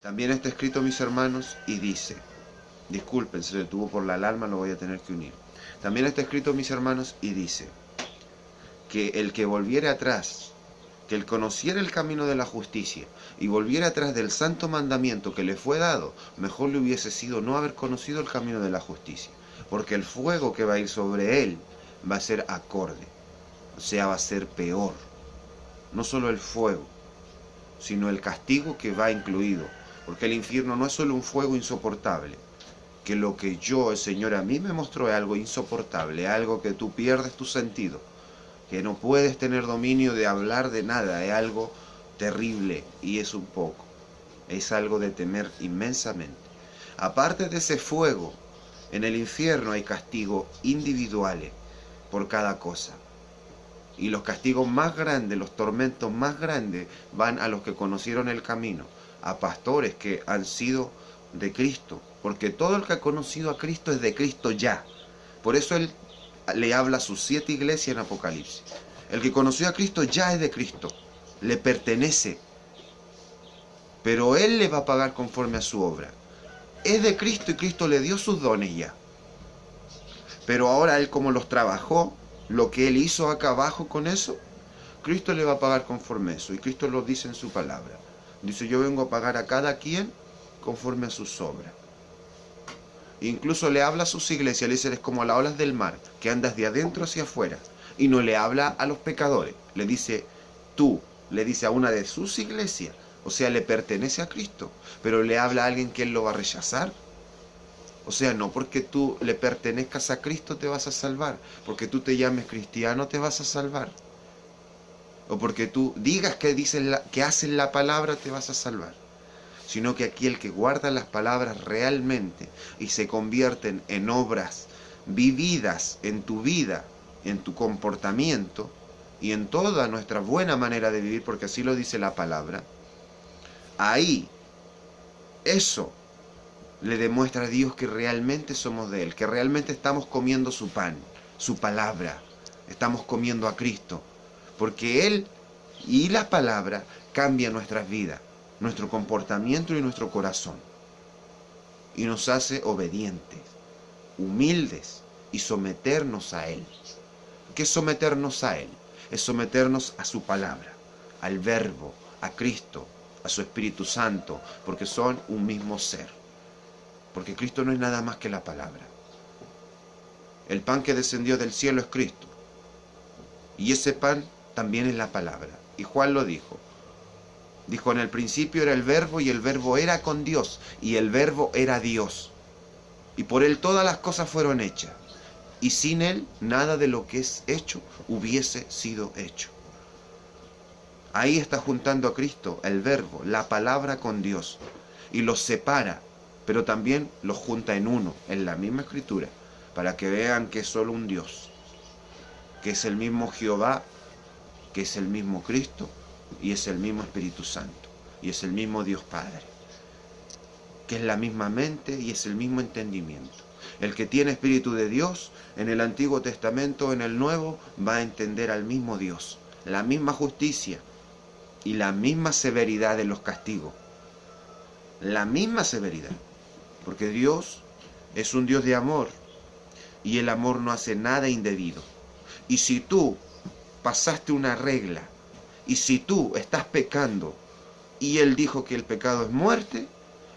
También está escrito, mis hermanos, y dice, disculpen, se detuvo por la alarma, lo voy a tener que unir. También está escrito, mis hermanos, y dice, que el que volviera atrás, que el conociera el camino de la justicia y volviera atrás del santo mandamiento que le fue dado, mejor le hubiese sido no haber conocido el camino de la justicia, porque el fuego que va a ir sobre él va a ser acorde, o sea, va a ser peor. No solo el fuego, sino el castigo que va incluido, porque el infierno no es solo un fuego insoportable, que lo que el Señor a mí me mostró es algo insoportable, algo que tú pierdes tu sentido, que no puedes tener dominio de hablar de nada, es algo terrible y es un poco, es algo de temer inmensamente. Aparte de ese fuego, en el infierno hay castigos individuales por cada cosa. Y los castigos más grandes, los tormentos más grandes, van a los que conocieron el camino, a pastores que han sido de Cristo, porque todo el que ha conocido a Cristo es de Cristo ya. Por eso Él le habla a sus 7 iglesias en Apocalipsis. El que conoció a Cristo ya es de Cristo, le pertenece, pero Él le va a pagar conforme a su obra. Es de Cristo y Cristo le dio sus dones ya. Pero ahora Él, como los trabajó, lo que Él hizo acá abajo con eso, Cristo le va a pagar conforme a eso. Y Cristo lo dice en su palabra. Dice, yo vengo a pagar a cada quien conforme a sus obras. Incluso le habla a sus iglesias, le dice, eres como las olas del mar, que andas de adentro hacia afuera. Y no le habla a los pecadores, le dice tú, le dice a una de sus iglesias, o sea, le pertenece a Cristo, pero le habla a alguien que Él lo va a rechazar. O sea, no porque tú le pertenezcas a Cristo te vas a salvar, porque tú te llames cristiano te vas a salvar, o porque tú digas que haces la palabra te vas a salvar, sino que aquí el que guarda las palabras realmente y se convierten en obras vividas en tu vida, en tu comportamiento y en toda nuestra buena manera de vivir, porque así lo dice la palabra, ahí eso le demuestra a Dios que realmente somos de Él, que realmente estamos comiendo su pan, su palabra, estamos comiendo a Cristo, porque Él y la palabra cambian nuestras vidas, nuestro comportamiento y nuestro corazón, y nos hace obedientes, humildes y someternos a Él. ¿Qué es someternos a Él? Es someternos a su palabra, al Verbo, a Cristo, a su Espíritu Santo, porque son un mismo ser. Porque Cristo no es nada más que la palabra. El pan que descendió del cielo es Cristo. Y ese pan también es la palabra. Y Juan lo dijo. Dijo, en el principio era el Verbo, y el Verbo era con Dios, y el Verbo era Dios. Y por Él todas las cosas fueron hechas. Y sin Él nada de lo que es hecho hubiese sido hecho. Ahí está juntando a Cristo, el Verbo, la palabra con Dios. Y los separa, pero también los junta en uno, en la misma escritura, para que vean que es solo un Dios, que es el mismo Jehová, que es el mismo Cristo, y es el mismo Espíritu Santo, y es el mismo Dios Padre, que es la misma mente y es el mismo entendimiento. El que tiene Espíritu de Dios, en el Antiguo Testamento, en el Nuevo, va a entender al mismo Dios, la misma justicia y la misma severidad de los castigos, la misma severidad. Porque Dios es un Dios de amor y el amor no hace nada indebido. Y si tú pasaste una regla y si tú estás pecando y Él dijo que el pecado es muerte,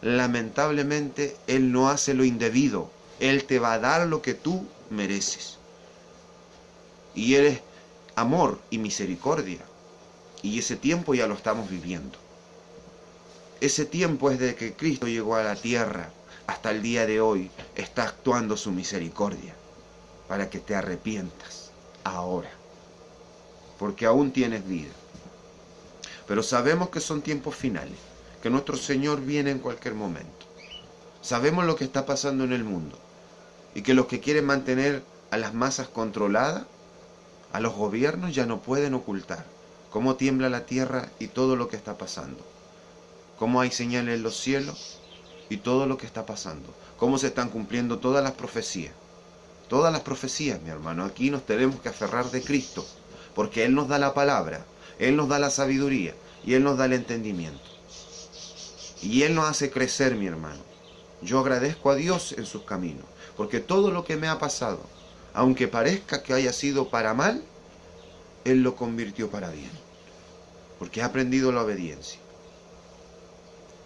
lamentablemente Él no hace lo indebido. Él te va a dar lo que tú mereces. Y Él es amor y misericordia. Y ese tiempo ya lo estamos viviendo. Ese tiempo es desde que Cristo llegó a la tierra hasta el día de hoy, está actuando su misericordia para que te arrepientas ahora, porque aún tienes vida. Pero sabemos que son tiempos finales, que nuestro Señor viene en cualquier momento. Sabemos lo que está pasando en el mundo y que los que quieren mantener a las masas controladas, a los gobiernos, ya no pueden ocultar cómo tiembla la tierra y todo lo que está pasando, cómo hay señales en los cielos y todo lo que está pasando, cómo se están cumpliendo todas las profecías. Todas las profecías, mi hermano. Aquí nos tenemos que aferrar de Cristo, porque Él nos da la palabra, Él nos da la sabiduría y Él nos da el entendimiento. Y Él nos hace crecer, mi hermano. Yo agradezco a Dios en sus caminos, porque todo lo que me ha pasado, aunque parezca que haya sido para mal, Él lo convirtió para bien. Porque he aprendido la obediencia.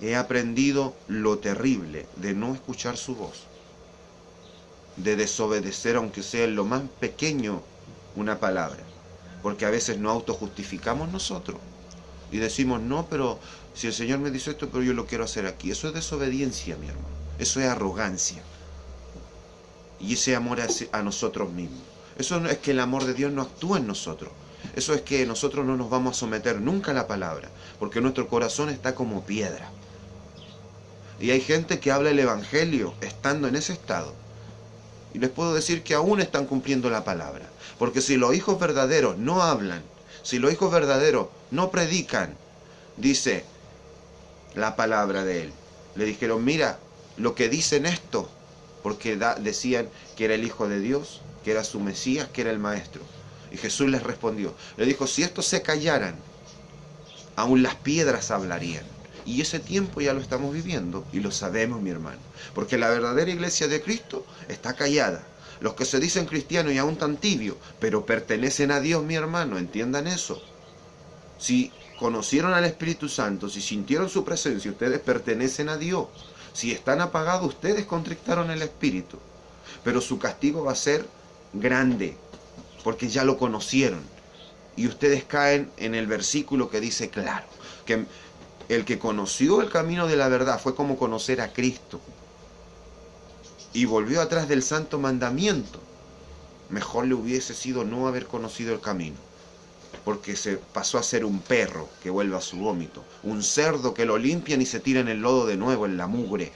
He aprendido lo terrible de no escuchar su voz, de desobedecer, aunque sea en lo más pequeño, una palabra. Porque a veces no autojustificamos nosotros y decimos, no, pero si el Señor me dice esto, pero yo lo quiero hacer aquí. Eso es desobediencia, mi hermano. Eso es arrogancia. Y ese amor a nosotros mismos. Eso no es que el amor de Dios no actúa en nosotros. Eso es que nosotros no nos vamos a someter nunca a la palabra, porque nuestro corazón está como piedra. Y hay gente que habla el Evangelio estando en ese estado. Y les puedo decir que aún están cumpliendo la palabra. Porque si los hijos verdaderos no hablan, si los hijos verdaderos no predican, dice la palabra de Él. Le dijeron, mira, lo que dicen esto, porque decían que era el Hijo de Dios, que era su Mesías, que era el Maestro. Y Jesús les respondió, le dijo, si estos se callaran, aún las piedras hablarían. Y ese tiempo ya lo estamos viviendo y lo sabemos, mi hermano. Porque la verdadera iglesia de Cristo está callada. Los que se dicen cristianos y aún tan tibios, pero pertenecen a Dios, mi hermano, entiendan eso. Si conocieron al Espíritu Santo, si sintieron su presencia, ustedes pertenecen a Dios. Si están apagados, ustedes contrictaron el Espíritu. Pero su castigo va a ser grande, porque ya lo conocieron. Y ustedes caen en el versículo que dice claro, que el que conoció el camino de la verdad fue como conocer a Cristo. Y volvió atrás del santo mandamiento. Mejor le hubiese sido no haber conocido el camino. Porque se pasó a ser un perro que vuelve a su vómito. Un cerdo que lo limpian y se tira en el lodo de nuevo, en la mugre.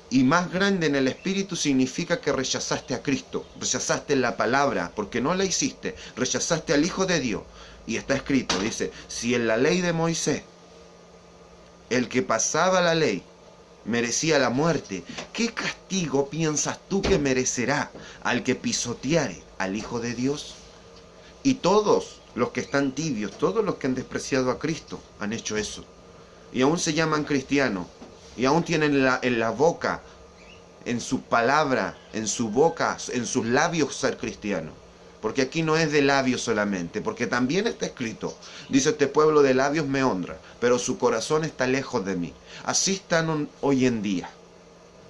Y más grande en el Espíritu significa que rechazaste a Cristo. Rechazaste la palabra porque no la hiciste. Rechazaste al Hijo de Dios. Y está escrito, dice, si en la ley de Moisés, el que pasaba la ley, merecía la muerte, ¿qué castigo piensas tú que merecerá al que pisoteare al Hijo de Dios? Y todos los que están tibios, todos los que han despreciado a Cristo, han hecho eso. Y aún se llaman cristianos, y aún tienen en la boca, en su palabra, en su boca, en sus labios ser cristianos. Porque aquí no es de labios solamente, porque también está escrito, dice este pueblo de labios me honra, pero su corazón está lejos de mí. Así están hoy en día.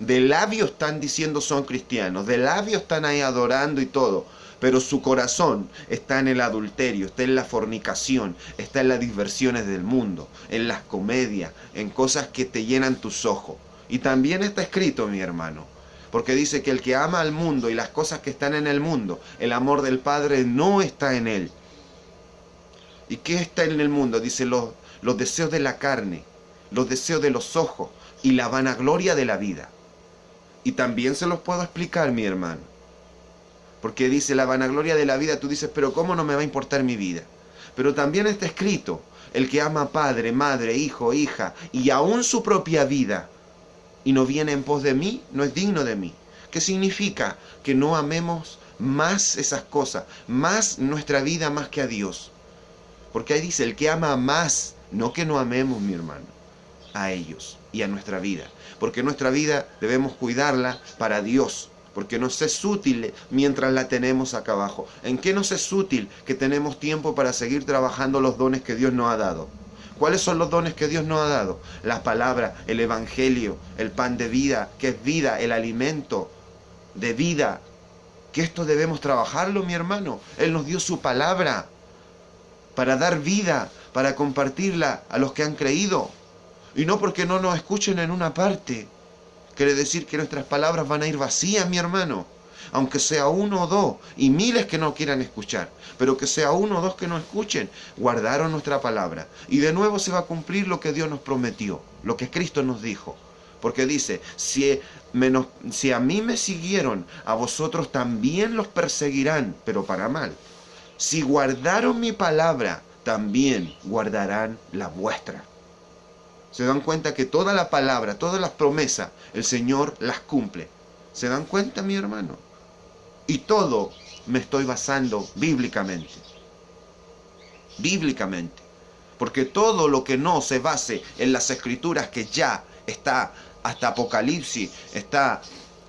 De labios están diciendo son cristianos, de labios están ahí adorando y todo, pero su corazón está en el adulterio, está en la fornicación, está en las diversiones del mundo, en las comedias, en cosas que te llenan tus ojos. Y también está escrito, mi hermano, porque dice que el que ama al mundo y las cosas que están en el mundo, el amor del Padre no está en él. ¿Y qué está en el mundo? Dice los deseos de la carne, los deseos de los ojos y la vanagloria de la vida. Y también se los puedo explicar, mi hermano. Porque dice la vanagloria de la vida, tú dices, pero ¿cómo no me va a importar mi vida? Pero también está escrito, el que ama padre, madre, hijo, hija y aún su propia vida, y no viene en pos de mí, no es digno de mí. ¿Qué significa? Que no amemos más esas cosas, más nuestra vida más que a Dios. Porque ahí dice, el que ama más, no que no amemos, mi hermano, a ellos y a nuestra vida. Porque nuestra vida debemos cuidarla para Dios, porque nos es útil mientras la tenemos acá abajo. ¿En qué nos es útil que tenemos tiempo para seguir trabajando los dones que Dios nos ha dado? ¿Cuáles son los dones que Dios nos ha dado? La palabra, el evangelio, el pan de vida, que es vida, el alimento de vida. Que esto debemos trabajarlo, mi hermano. Él nos dio su palabra para dar vida, para compartirla a los que han creído. Y no porque no nos escuchen en una parte. Quiere decir que nuestras palabras van a ir vacías, mi hermano. Aunque sea uno o dos, y miles que no quieran escuchar, pero que sea uno o dos que no escuchen, guardaron nuestra palabra. Y de nuevo se va a cumplir lo que Dios nos prometió, lo que Cristo nos dijo. Porque dice, si a mí me siguieron, a vosotros también los perseguirán, pero para mal. Si guardaron mi palabra, también guardarán la vuestra. Se dan cuenta que toda la palabra, todas las promesas, el Señor las cumple. ¿Se dan cuenta, mi hermano? Y todo me estoy basando bíblicamente. Bíblicamente. Porque todo lo que no se base en las escrituras, que ya está hasta Apocalipsis, está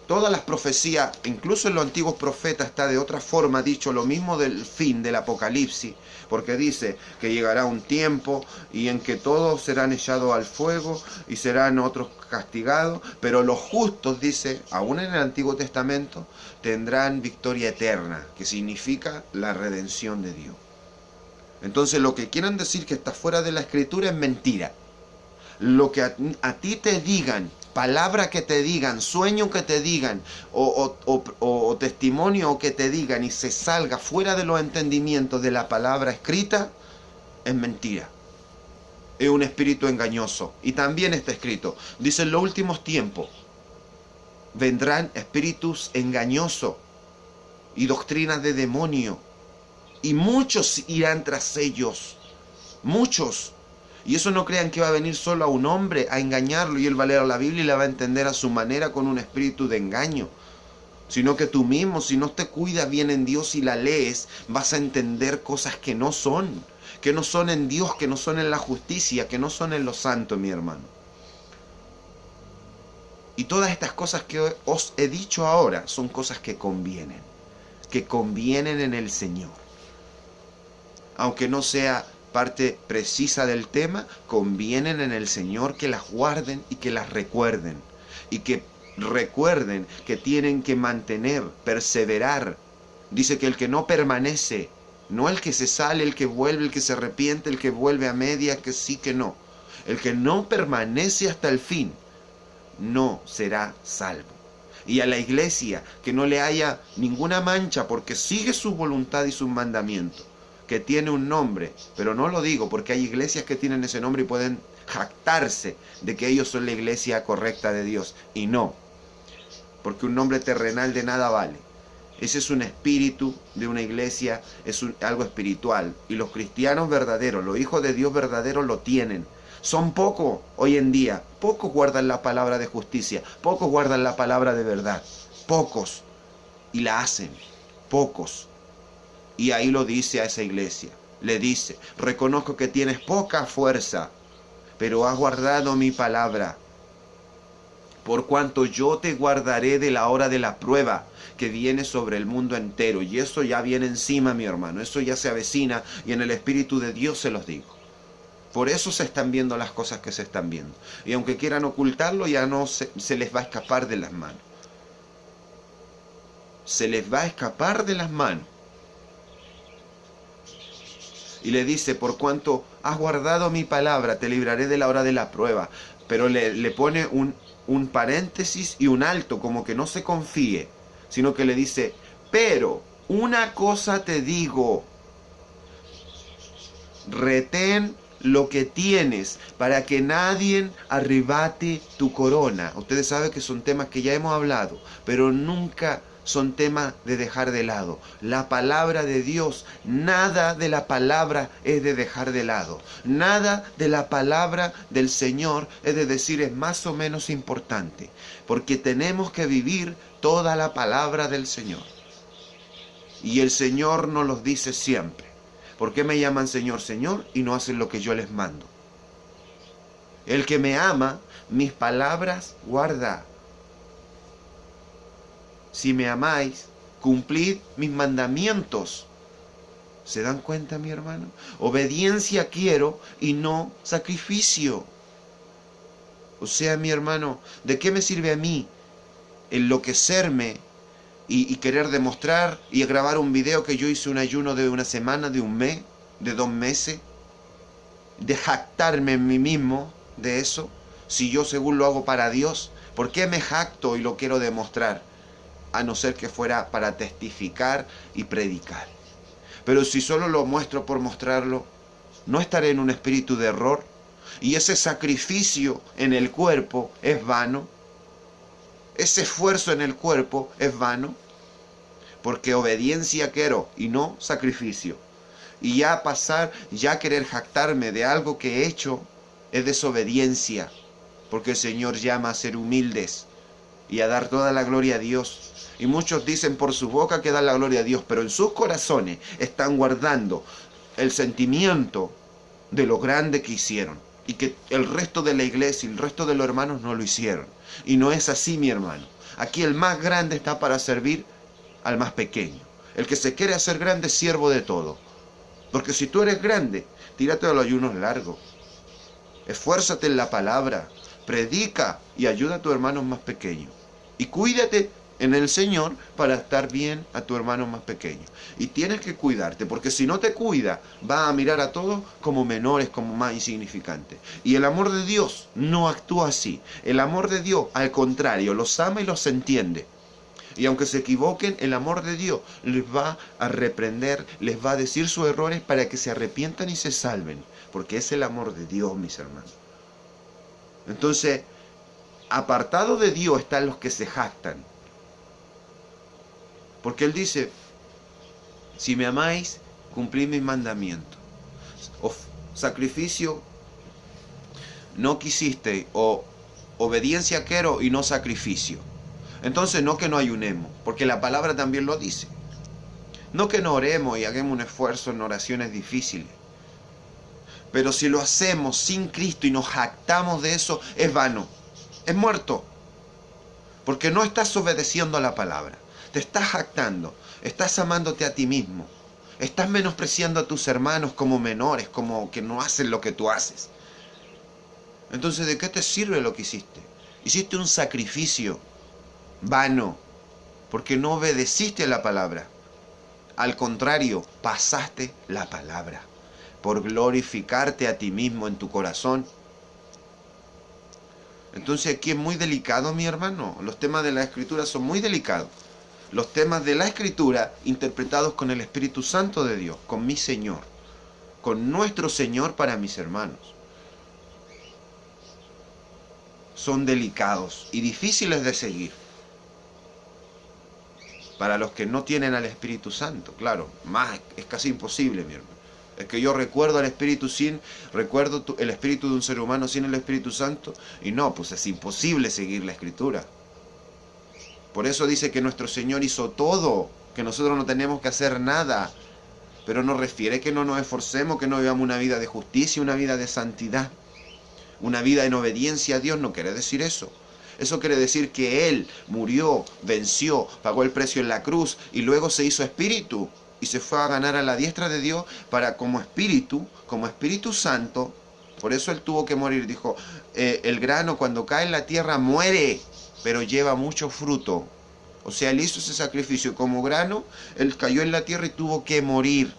todas las profecías, incluso en los antiguos profetas está de otra forma dicho lo mismo del fin del Apocalipsis, porque dice que llegará un tiempo y en que todos serán echados al fuego y serán otros castigados, pero los justos, dice, aún en el Antiguo Testamento, tendrán victoria eterna, que significa la redención de Dios. Entonces lo que quieran decir que está fuera de la escritura es mentira. Lo que a ti te digan, palabra que te digan, sueño que te digan, o testimonio que te digan y se salga fuera de los entendimientos de la palabra escrita, es mentira. Es un espíritu engañoso. Y también está escrito, dice, en los últimos tiempos vendrán espíritus engañosos y doctrinas de demonio, y muchos irán tras ellos, muchos. Y eso no crean que va a venir solo a un hombre a engañarlo y él va a leer la Biblia y la va a entender a su manera con un espíritu de engaño. Sino que tú mismo, si no te cuidas bien en Dios y la lees, vas a entender cosas que no son en Dios, que no son en la justicia, que no son en lo santo, mi hermano. Y todas estas cosas que os he dicho ahora son cosas que convienen en el Señor. Aunque no sea parte precisa del tema, convienen en el Señor que las guarden y que las recuerden. Y que recuerden que tienen que mantener, perseverar. Dice que el que no permanece, no el que se sale, el que vuelve, el que se arrepiente, el que vuelve a media, que sí, que no. El que no permanece hasta el fin, no será salvo. Y a la iglesia que no le haya ninguna mancha porque sigue su voluntad y sus mandamientos, que tiene un nombre, pero no lo digo porque hay iglesias que tienen ese nombre y pueden jactarse de que ellos son la iglesia correcta de Dios, y no, porque un nombre terrenal de nada vale. Ese es un espíritu de una iglesia, es algo espiritual, y los cristianos verdaderos, los hijos de Dios verdaderos lo tienen. Son pocos hoy en día, pocos guardan la palabra de justicia, pocos guardan la palabra de verdad, pocos, y la hacen, pocos. Y ahí lo dice a esa iglesia, le dice, reconozco que tienes poca fuerza, pero has guardado mi palabra. Por cuanto yo te guardaré de la hora de la prueba que viene sobre el mundo entero. Y eso ya viene encima, mi hermano, eso ya se avecina, y en el Espíritu de Dios se los digo. Por eso se están viendo las cosas que se están viendo. Y aunque quieran ocultarlo, ya no se les va a escapar de las manos. Se les va a escapar de las manos. Y le dice, por cuanto has guardado mi palabra, te libraré de la hora de la prueba. Pero le pone un paréntesis y un alto, como que no se confíe, sino que le dice, pero una cosa te digo, retén lo que tienes para que nadie arrebate tu corona. Ustedes saben que son temas que ya hemos hablado, pero nunca son temas de dejar de lado. La palabra de Dios, nada de la palabra es de dejar de lado. Nada de la palabra del Señor es de decir es más o menos importante, porque tenemos que vivir toda la palabra del Señor. Y el Señor nos los dice siempre. ¿Por qué me llaman Señor, Señor y no hacen lo que yo les mando? El que me ama, mis palabras guarda. Si me amáis, cumplid mis mandamientos. ¿Se dan cuenta, mi hermano? Obediencia quiero y no sacrificio. O sea, mi hermano, ¿de qué me sirve a mí enloquecerme y querer demostrar y grabar un video que yo hice un ayuno de una semana, de un mes, de 2 meses? De jactarme en mí mismo de eso, si yo según lo hago para Dios. ¿Por qué me jacto y lo quiero demostrar? A no ser que fuera para testificar y predicar. Pero si solo lo muestro por mostrarlo, ¿no estaré en un espíritu de error? Y ese sacrificio en el cuerpo es vano. Ese esfuerzo en el cuerpo es vano. Porque obediencia quiero y no sacrificio. Y ya querer jactarme de algo que he hecho es desobediencia. Porque el Señor llama a ser humildes y a dar toda la gloria a Dios. Y muchos dicen por su boca que dan la gloria a Dios, pero en sus corazones están guardando el sentimiento de lo grande que hicieron y que el resto de la iglesia y el resto de los hermanos no lo hicieron. Y no es así, mi hermano. Aquí el más grande está para servir al más pequeño. El que se quiere hacer grande es siervo de todo. Porque si tú eres grande, tírate a los ayunos largos. Esfuérzate en la palabra, predica y ayuda a tu hermano más pequeño. Y cuídate en el Señor para estar bien a tu hermano más pequeño. Y tienes que cuidarte, porque si no te cuida, va a mirar a todos como menores, como más insignificantes. Y el amor de Dios no actúa así. El amor de Dios, al contrario, los ama y los entiende. Y aunque se equivoquen, el amor de Dios les va a reprender, les va a decir sus errores para que se arrepientan y se salven. Porque es el amor de Dios, mis hermanos. Entonces, apartado de Dios están los que se jactan. Porque Él dice, si me amáis, cumplid mis mandamientos. O sacrificio no quisisteis, o obediencia quiero y no sacrificio. Entonces no que no ayunemos, porque la palabra también lo dice. No que no oremos y hagamos un esfuerzo en oraciones difíciles. Pero si lo hacemos sin Cristo y nos jactamos de eso, es vano, es muerto. Porque no estás obedeciendo a la palabra. Te estás jactando, estás amándote a ti mismo. Estás menospreciando a tus hermanos como menores, como que no hacen lo que tú haces. Entonces, ¿de qué te sirve lo que hiciste? Hiciste un sacrificio vano, porque no obedeciste a la palabra. Al contrario, pasaste la palabra por glorificarte a ti mismo en tu corazón. Entonces aquí es muy delicado, mi hermano. Los temas de la Escritura son muy delicados. Los temas de la Escritura interpretados con el Espíritu Santo de Dios, con mi Señor, con nuestro Señor para mis hermanos. Son delicados y difíciles de seguir. Para los que no tienen al Espíritu Santo, claro, más es casi imposible, mi hermano. Es que yo recuerdo al Espíritu recuerdo el Espíritu de un ser humano sin el Espíritu Santo, y no, pues es imposible seguir la Escritura. Por eso dice que nuestro Señor hizo todo, que nosotros no tenemos que hacer nada, pero no refiere que no nos esforcemos, que no vivamos una vida de justicia, una vida de santidad, una vida en obediencia a Dios, no quiere decir eso. Eso quiere decir que Él murió, venció, pagó el precio en la cruz y luego se hizo espíritu y se fue a ganar a la diestra de Dios para como Espíritu Santo. Por eso Él tuvo que morir. Dijo, el grano cuando cae en la tierra muere, pero lleva mucho fruto. O sea, Él hizo ese sacrificio como grano, Él cayó en la tierra y tuvo que morir.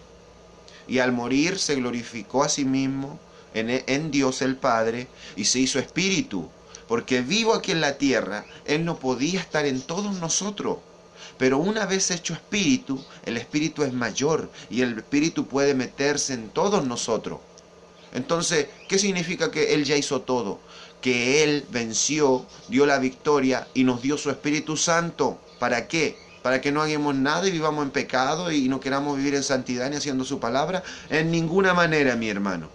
Y al morir se glorificó a sí mismo en Dios el Padre y se hizo espíritu. Porque vivo aquí en la tierra, Él no podía estar en todos nosotros. Pero una vez hecho espíritu, el espíritu es mayor y el espíritu puede meterse en todos nosotros. Entonces, ¿qué significa que Él ya hizo todo? Que Él venció, dio la victoria y nos dio su Espíritu Santo. ¿Para qué? ¿Para que no hagamos nada y vivamos en pecado y no queramos vivir en santidad ni haciendo su palabra? En ninguna manera, mi hermano.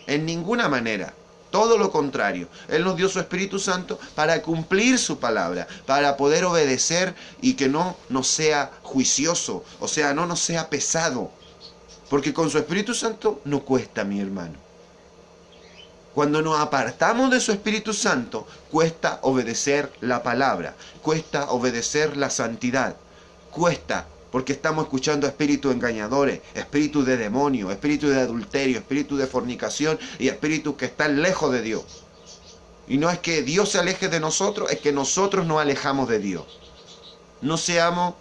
En ninguna manera. Todo lo contrario. Él nos dio su Espíritu Santo para cumplir su palabra, para poder obedecer y que no nos sea juicioso, o sea, no nos sea pesado. Porque con su Espíritu Santo no cuesta, mi hermano. Cuando nos apartamos de su Espíritu Santo, cuesta obedecer la palabra, cuesta obedecer la santidad, cuesta, porque estamos escuchando espíritus engañadores, espíritus de demonio, espíritus de adulterio, espíritus de fornicación y espíritus que están lejos de Dios. Y no es que Dios se aleje de nosotros, es que nosotros nos alejamos de Dios. No seamos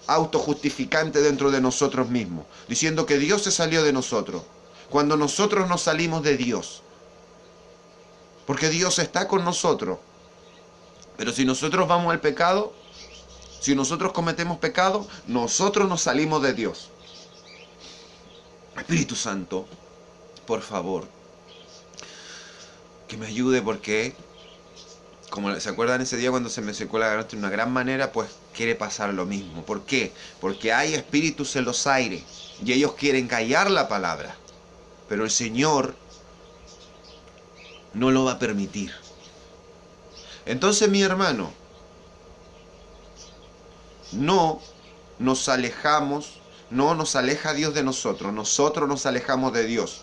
autojustificantes dentro de nosotros mismos, diciendo que Dios se salió de nosotros, cuando nosotros nos salimos de Dios. Porque Dios está con nosotros. Pero si nosotros vamos al pecado, si nosotros cometemos pecado, nosotros nos salimos de Dios. Espíritu Santo, por favor, que me ayude porque, como se acuerdan ese día cuando se me secó la garganta de una gran manera, pues quiere pasar lo mismo. ¿Por qué? Porque hay espíritus en los aires y ellos quieren callar la palabra. Pero el Señor no lo va a permitir. Entonces, mi hermano, no nos alejamos, no nos aleja Dios de nosotros nos alejamos de Dios.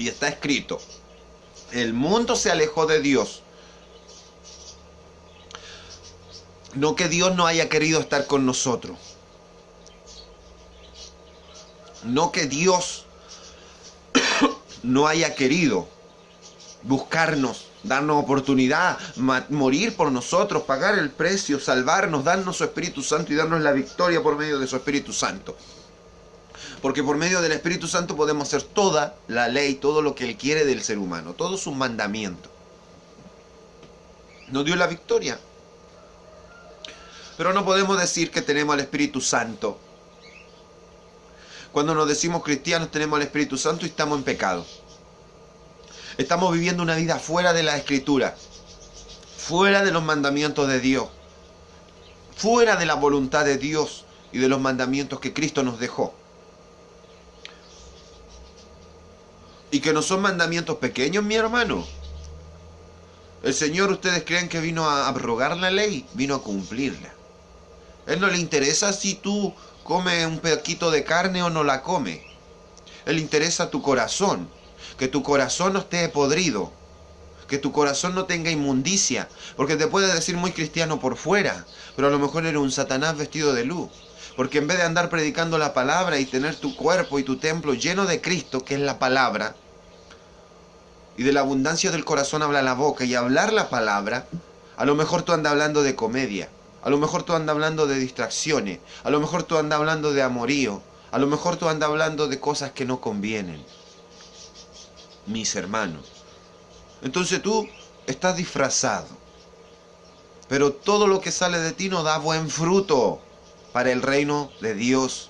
Y está escrito, el mundo se alejó de Dios. No que Dios no haya querido estar con nosotros. No que Dios no haya querido buscarnos, darnos oportunidad, morir por nosotros, pagar el precio, salvarnos, darnos su Espíritu Santo y darnos la victoria por medio de su Espíritu Santo. Porque por medio del Espíritu Santo podemos hacer toda la ley, todo lo que Él quiere del ser humano, todos sus mandamientos. Nos dio la victoria. Pero no podemos decir que tenemos al Espíritu Santo. Cuando nos decimos cristianos tenemos al Espíritu Santo y estamos en pecado. Estamos viviendo una vida fuera de la Escritura, fuera de los mandamientos de Dios, fuera de la voluntad de Dios y de los mandamientos que Cristo nos dejó. Y que no son mandamientos pequeños, mi hermano. El Señor, ¿ustedes creen que vino a abrogar la ley? Vino a cumplirla. A Él no le interesa si tú comes un poquito de carne o no la comes. A Él le interesa tu corazón. Que tu corazón no esté podrido. Que tu corazón no tenga inmundicia. Porque te puede decir muy cristiano por fuera, pero a lo mejor eres un Satanás vestido de luz. Porque en vez de andar predicando la palabra y tener tu cuerpo y tu templo lleno de Cristo, que es la palabra, y de la abundancia del corazón habla la boca, y hablar la palabra, a lo mejor tú andas hablando de comedia, a lo mejor tú andas hablando de distracciones, a lo mejor tú andas hablando de amorío, a lo mejor tú andas hablando de cosas que no convienen, mis hermanos. Entonces tú estás disfrazado, pero todo lo que sale de ti no da buen fruto para el reino de Dios.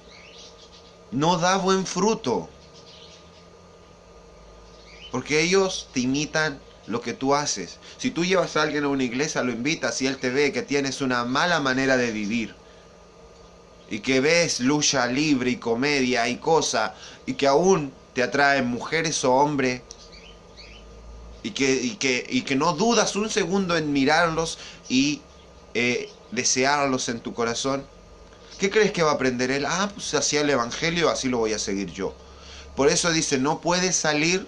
No da buen fruto. Porque ellos te imitan lo que tú haces. Si tú llevas a alguien a una iglesia, lo invitas y él te ve que tienes una mala manera de vivir, y que ves lucha libre y comedia y cosas, y que aún te atraen mujeres o hombres, y que no dudas un segundo en mirarlos y desearlos en tu corazón, ¿qué crees que va a aprender él? Ah, pues así el evangelio, así lo voy a seguir yo. Por eso dice, no puede salir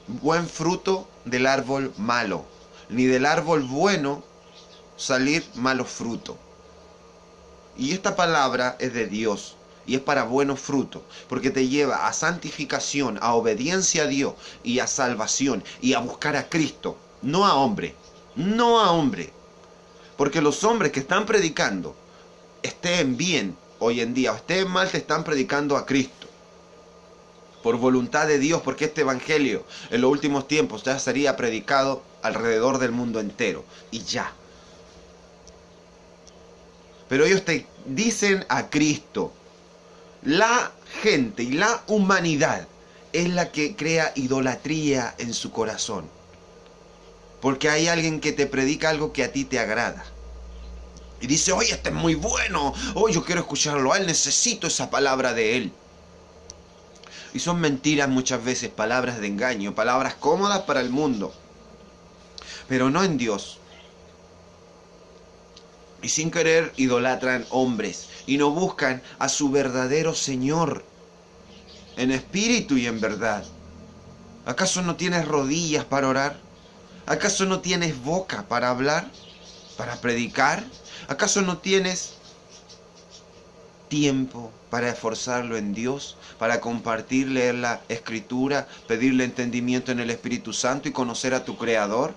buen fruto del árbol malo, ni del árbol bueno salir malos frutos. Y esta palabra es de Dios y es para buenos frutos, porque te lleva a santificación, a obediencia a Dios y a salvación y a buscar a Cristo, no a hombre, no a hombre. Porque los hombres que están predicando, estén bien hoy en día o estén mal, te están predicando a Cristo. Por voluntad de Dios, porque este evangelio en los últimos tiempos ya sería predicado alrededor del mundo entero. Y ya. Pero ellos te dicen a Cristo. La gente y la humanidad es la que crea idolatría en su corazón. Porque hay alguien que te predica algo que a ti te agrada. Y dice, oye, este es muy bueno. Oye, yo quiero escucharlo a él, necesito esa palabra de él. Y son mentiras muchas veces, palabras de engaño, palabras cómodas para el mundo, pero no en Dios. Y sin querer idolatran hombres y no buscan a su verdadero Señor, en espíritu y en verdad. ¿Acaso no tienes rodillas para orar? ¿Acaso no tienes boca para hablar, para predicar? ¿Acaso no tienes tiempo para esforzarlo en Dios, para compartir, leer la Escritura, pedirle entendimiento en el Espíritu Santo y conocer a tu Creador?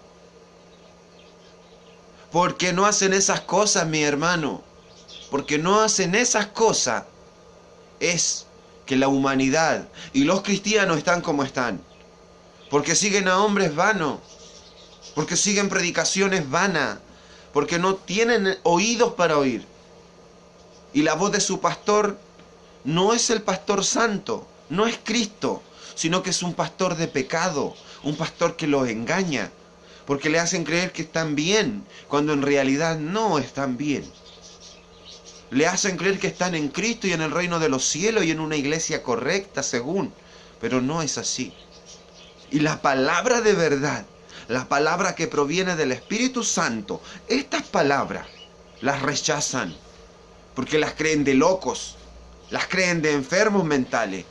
Porque no hacen esas cosas, mi hermano. Porque no hacen esas cosas. Es que la humanidad y los cristianos están como están. Porque siguen a hombres vanos. Porque siguen predicaciones vanas. Porque no tienen oídos para oír. Y la voz de su pastor no es el pastor santo, no es Cristo, sino que es un pastor de pecado, un pastor que los engaña, porque le hacen creer que están bien, cuando en realidad no están bien. Le hacen creer que están en Cristo y en el reino de los cielos y en una iglesia correcta, según, pero no es así. Y la palabra de verdad, la palabra que proviene del Espíritu Santo, estas palabras las rechazan, porque las creen de locos, las creen de enfermos mentales.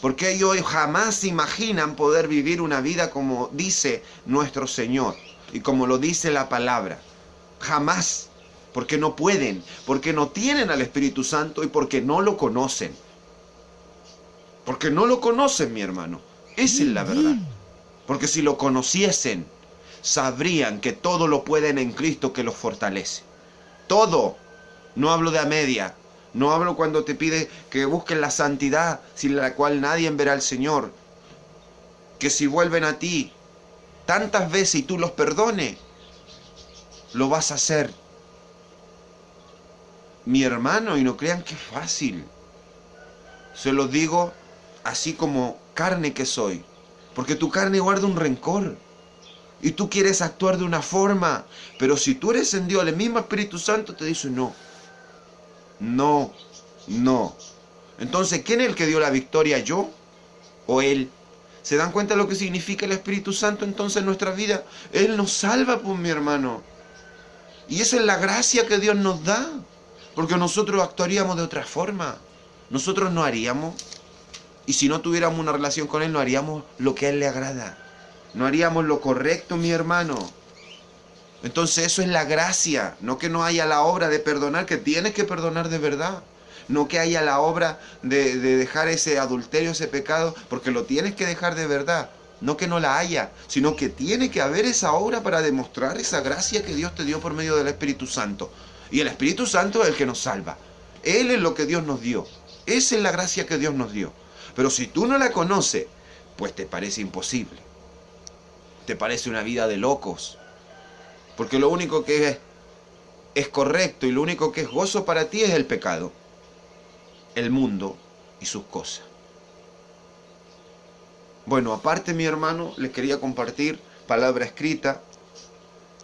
Porque ellos jamás imaginan poder vivir una vida como dice nuestro Señor y como lo dice la palabra. Jamás. Porque no pueden, porque no tienen al Espíritu Santo y porque no lo conocen. Porque no lo conocen, mi hermano. Esa es la verdad. Porque si lo conociesen, sabrían que todo lo pueden en Cristo que los fortalece. Todo. No hablo de a media. No hablo cuando te pide que busquen la santidad, sin la cual nadie verá al Señor. Que si vuelven a ti tantas veces y tú los perdones, lo vas a hacer. Mi hermano, y no crean que es fácil. Se los digo así como carne que soy. Porque tu carne guarda un rencor. Y tú quieres actuar de una forma. Pero si tú eres en Dios, el mismo Espíritu Santo te dice no. No, no. Entonces, ¿quién es el que dio la victoria? ¿Yo o Él? ¿Se dan cuenta de lo que significa el Espíritu Santo entonces en nuestra vida? Él nos salva, pues, mi hermano. Y esa es la gracia que Dios nos da. Porque nosotros actuaríamos de otra forma. Nosotros no haríamos. Y si no tuviéramos una relación con Él, no haríamos lo que a Él le agrada. No haríamos lo correcto, mi hermano. Entonces eso es la gracia. No que no haya la obra de perdonar, que tienes que perdonar de verdad. No que haya la obra de dejar ese adulterio, ese pecado, porque lo tienes que dejar de verdad. No que no la haya, sino que tiene que haber esa obra para demostrar esa gracia que Dios te dio por medio del Espíritu Santo. Y el Espíritu Santo es el que nos salva. Él es lo que Dios nos dio. Esa es la gracia que Dios nos dio. Pero si tú no la conoces, pues te parece imposible. Te parece una vida de locos. Porque lo único que es correcto y lo único que es gozo para ti es el pecado, el mundo y sus cosas. Bueno, aparte, mi hermano, les quería compartir palabra escrita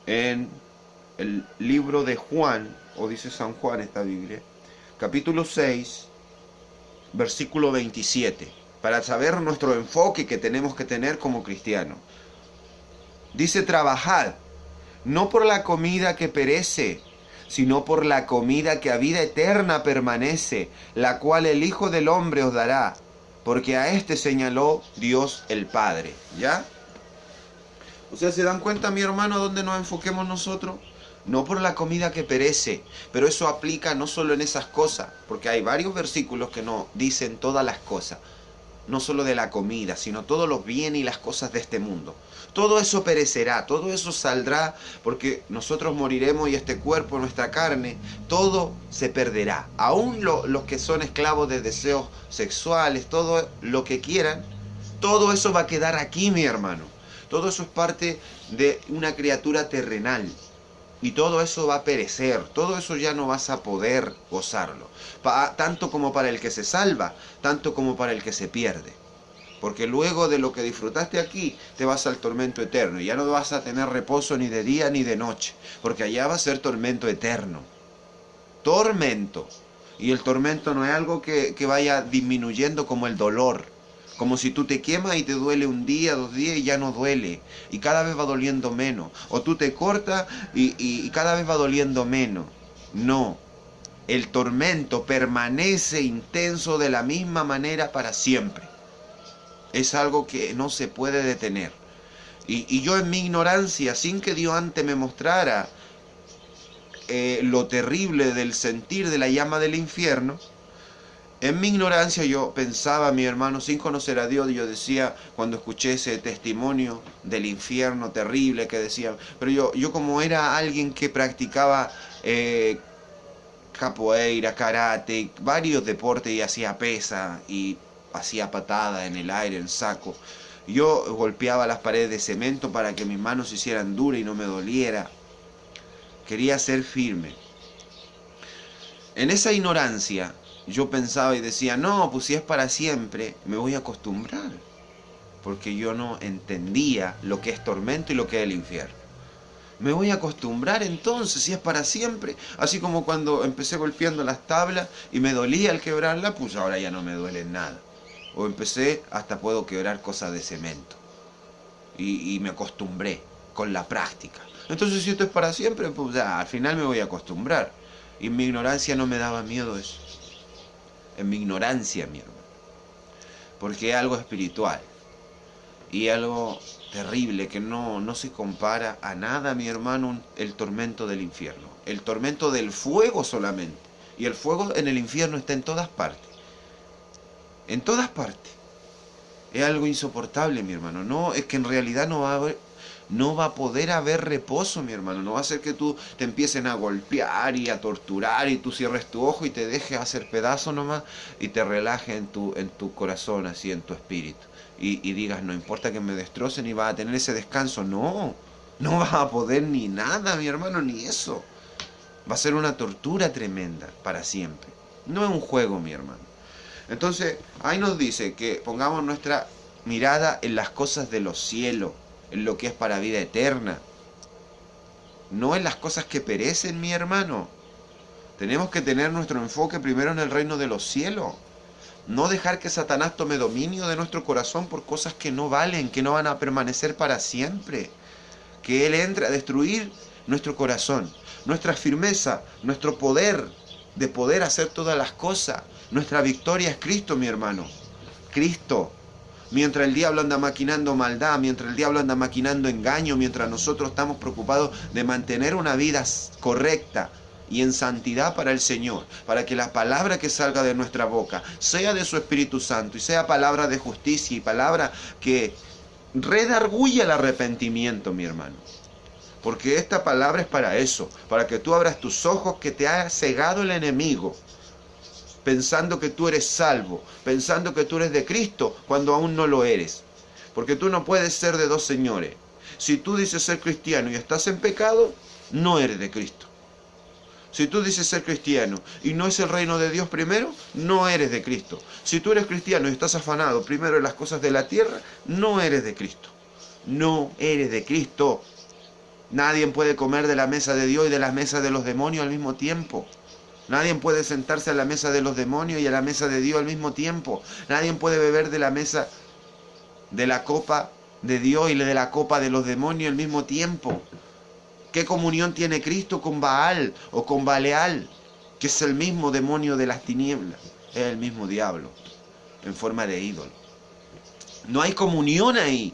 en el libro de Juan, o dice San Juan esta Biblia, capítulo 6, versículo 27, para saber nuestro enfoque que tenemos que tener como cristianos. Dice: trabajad, no por la comida que perece, sino por la comida que a vida eterna permanece, la cual el Hijo del Hombre os dará, porque a este señaló Dios el Padre. ¿Ya? O sea, ¿se dan cuenta, mi hermano, a dónde nos enfoquemos nosotros? No por la comida que perece, pero eso aplica no solo en esas cosas, porque hay varios versículos que nos dicen todas las cosas, no solo de la comida, sino todos los bienes y las cosas de este mundo. Todo eso perecerá, todo eso saldrá, porque nosotros moriremos y este cuerpo, nuestra carne, todo se perderá. Aún los que son esclavos de deseos sexuales, todo lo que quieran, todo eso va a quedar aquí, mi hermano. Todo eso es parte de una criatura terrenal. Y todo eso va a perecer, todo eso ya no vas a poder gozarlo. Tanto como para el que se salva, tanto como para el que se pierde. Porque luego de lo que disfrutaste aquí, te vas al tormento eterno. Y ya no vas a tener reposo ni de día ni de noche. Porque allá va a ser tormento eterno. Tormento. Y el tormento no es algo que vaya disminuyendo como el dolor. Como si tú te quemas y te duele un día, 2 días y ya no duele. Y cada vez va doliendo menos. O tú te cortas y cada vez va doliendo menos. No. El tormento permanece intenso de la misma manera para siempre. Es algo que no se puede detener. Y yo en mi ignorancia, sin que Dios antes me mostrara lo terrible del sentir de la llama del infierno, en mi ignorancia yo pensaba, mi hermano, sin conocer a Dios, yo decía, cuando escuché ese testimonio del infierno terrible que decían, pero yo como era alguien que practicaba capoeira, karate, varios deportes y hacía pesa y hacía patadas en el aire, en saco, yo golpeaba las paredes de cemento para que mis manos se hicieran duras y no me doliera. Quería ser firme. En esa ignorancia yo pensaba y decía, no, pues si es para siempre, me voy a acostumbrar. Porque yo no entendía lo que es tormento y lo que es el infierno. Me voy a acostumbrar entonces, si es para siempre. Así como cuando empecé golpeando las tablas y me dolía al quebrarla, pues ahora ya no me duele nada. O empecé, hasta puedo quebrar cosas de cemento. Y me acostumbré con la práctica. Entonces si esto es para siempre, pues ya, al final me voy a acostumbrar. Y en mi ignorancia no me daba miedo eso. En mi ignorancia, mi hermano. porque es algo espiritual y algo terrible que no se compara a nada, mi hermano, el tormento del infierno, el tormento del fuego solamente. Y el fuego en el infierno está en todas partes, en todas partes. Es algo insoportable, mi hermano. No, es que en realidad no va a poder haber reposo, mi hermano. No va a ser que tú te empiecen a golpear y a torturar y tú cierres tu ojo y te dejes hacer pedazos nomás y te relajes en tu corazón, así en tu espíritu. Y digas, no importa que me destrocen y vas a tener ese descanso. No, no vas a poder ni nada, mi hermano, ni eso. Va a ser una tortura tremenda para siempre. No es un juego, mi hermano. Entonces, ahí nos dice que pongamos nuestra mirada en las cosas de los cielos, en lo que es para vida eterna. No en las cosas que perecen, mi hermano. Tenemos que tener nuestro enfoque primero en el reino de los cielos. No dejar que Satanás tome dominio de nuestro corazón por cosas que no valen, que no van a permanecer para siempre. Que Él entre a destruir nuestro corazón, nuestra firmeza, nuestro poder de poder hacer todas las cosas. Nuestra victoria es Cristo, mi hermano. Cristo. Mientras el diablo anda maquinando maldad, mientras el diablo anda maquinando engaño, mientras nosotros estamos preocupados de mantener una vida correcta y en santidad para el Señor, para que la palabra que salga de nuestra boca sea de su Espíritu Santo y sea palabra de justicia y palabra que redarguya el arrepentimiento, mi hermano. Porque esta palabra es para eso, para que tú abras tus ojos que te ha cegado el enemigo, pensando que tú eres salvo, pensando que tú eres de Cristo, cuando aún no lo eres. Porque tú no puedes ser de dos señores. Si tú dices ser cristiano y estás en pecado, no eres de Cristo. Si tú dices ser cristiano y no es el reino de Dios primero, no eres de Cristo. Si tú eres cristiano y estás afanado primero en las cosas de la tierra, no eres de Cristo. No eres de Cristo. Nadie puede comer de la mesa de Dios y de la mesa de los demonios al mismo tiempo. Nadie puede sentarse a la mesa de los demonios y a la mesa de Dios al mismo tiempo. Nadie puede beber de la mesa de la copa de Dios y de la copa de los demonios al mismo tiempo. ¿Qué comunión tiene Cristo con Baal o con Baleal, que es el mismo demonio de las tinieblas? Es el mismo diablo, en forma de ídolo. No hay comunión ahí.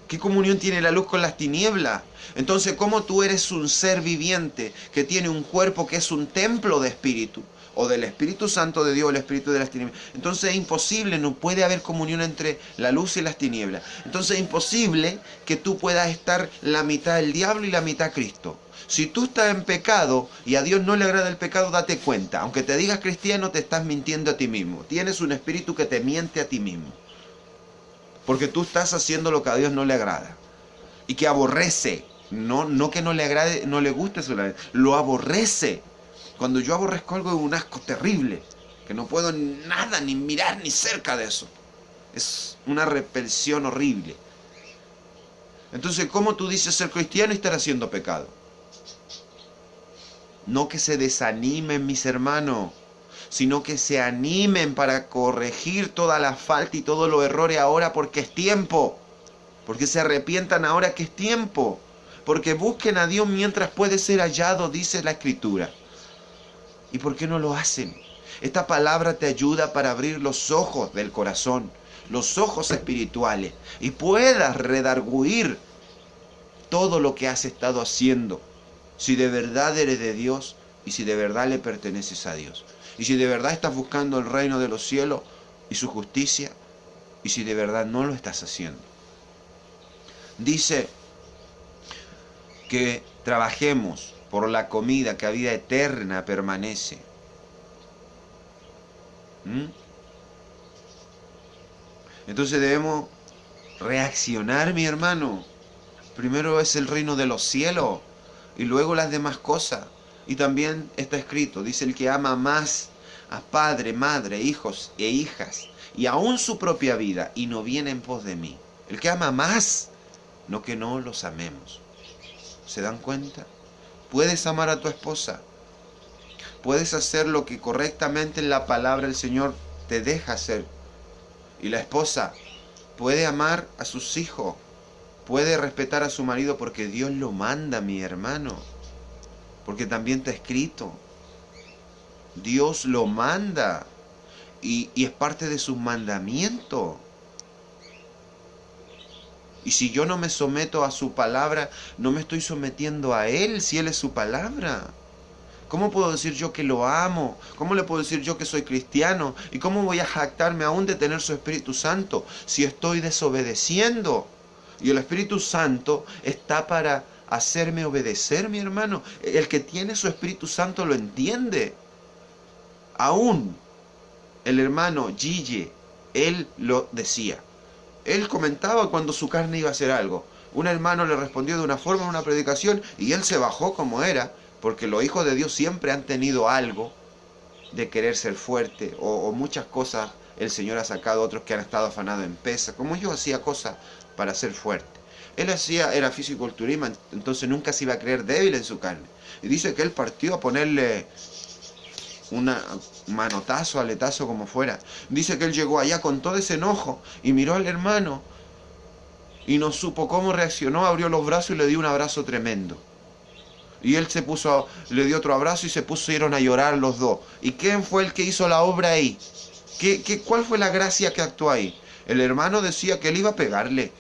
¿Qué comunión tiene la luz con las tinieblas? Entonces, ¿cómo tú eres un ser viviente que tiene un cuerpo que es un templo de espíritu? O del Espíritu Santo de Dios, el Espíritu de las tinieblas. Entonces es imposible, no puede haber comunión entre la luz y las tinieblas. Entonces es imposible que tú puedas estar la mitad del diablo y la mitad Cristo. Si tú estás en pecado y a Dios no le agrada el pecado, date cuenta. Aunque te digas cristiano, te estás mintiendo a ti mismo. Tienes un espíritu que te miente a ti mismo. Porque tú estás haciendo lo que a Dios no le agrada. Y que aborrece. No que no le agrade, no le guste solamente. Lo aborrece. Cuando yo aborrezco algo es un asco terrible. Que no puedo nada, ni mirar, ni cerca de eso. Es una repulsión horrible. Entonces, ¿cómo tú dices ser cristiano y estar haciendo pecado? No que se desanimen, mis hermanos, sino que se animen para corregir toda la falta y todos los errores ahora, porque es tiempo. Porque se arrepientan ahora que es tiempo. Porque busquen a Dios mientras puede ser hallado, dice la Escritura. ¿Y por qué no lo hacen? Esta palabra te ayuda para abrir los ojos del corazón, los ojos espirituales, y puedas redarguir todo lo que has estado haciendo, si de verdad eres de Dios y si de verdad le perteneces a Dios. Y si de verdad estás buscando el reino de los cielos y su justicia, y si de verdad no lo estás haciendo. Dice que trabajemos por la comida que a vida eterna permanece. Entonces debemos reaccionar, mi hermano. Primero es el reino de los cielos y luego las demás cosas. Y también está escrito, dice: el que ama más a padre, madre, hijos e hijas, y aún su propia vida, y no viene en pos de mí. El que ama más, no que no los amemos. ¿Se dan cuenta? Puedes amar a tu esposa. Puedes hacer lo que correctamente en la palabra del Señor te deja hacer. Y la esposa puede amar a sus hijos. Puede respetar a su marido porque Dios lo manda, mi hermano. Porque también está escrito. Dios lo manda. y es parte de sus mandamientos. Y si yo no me someto a su palabra, no me estoy sometiendo a Él, si Él es su palabra. ¿Cómo puedo decir yo que lo amo? ¿Cómo le puedo decir yo que soy cristiano? ¿Y cómo voy a jactarme aún de tener su Espíritu Santo si estoy desobedeciendo? Y el Espíritu Santo está para hacerme obedecer, mi hermano. El que tiene su Espíritu Santo lo entiende. Aún el hermano Gille, él lo decía. Él comentaba cuando su carne iba a hacer algo. Un hermano le respondió de una forma en una predicación y él se bajó como era, porque los hijos de Dios siempre han tenido algo de querer ser fuerte o muchas cosas. El Señor ha sacado a otros que han estado afanados en pesa, como yo hacía cosas para ser fuerte. Él era fisiculturismo, entonces nunca se iba a creer débil en su carne. Y dice que él partió a ponerle un manotazo, aletazo, como fuera. Dice que él llegó allá con todo ese enojo y miró al hermano y no supo cómo reaccionó, abrió los brazos y le dio un abrazo tremendo. Y él le dio otro abrazo y se pusieron a llorar los dos. ¿Y quién fue el que hizo la obra ahí? ¿Cuál fue la gracia que actuó ahí? El hermano decía que él iba a pegarle.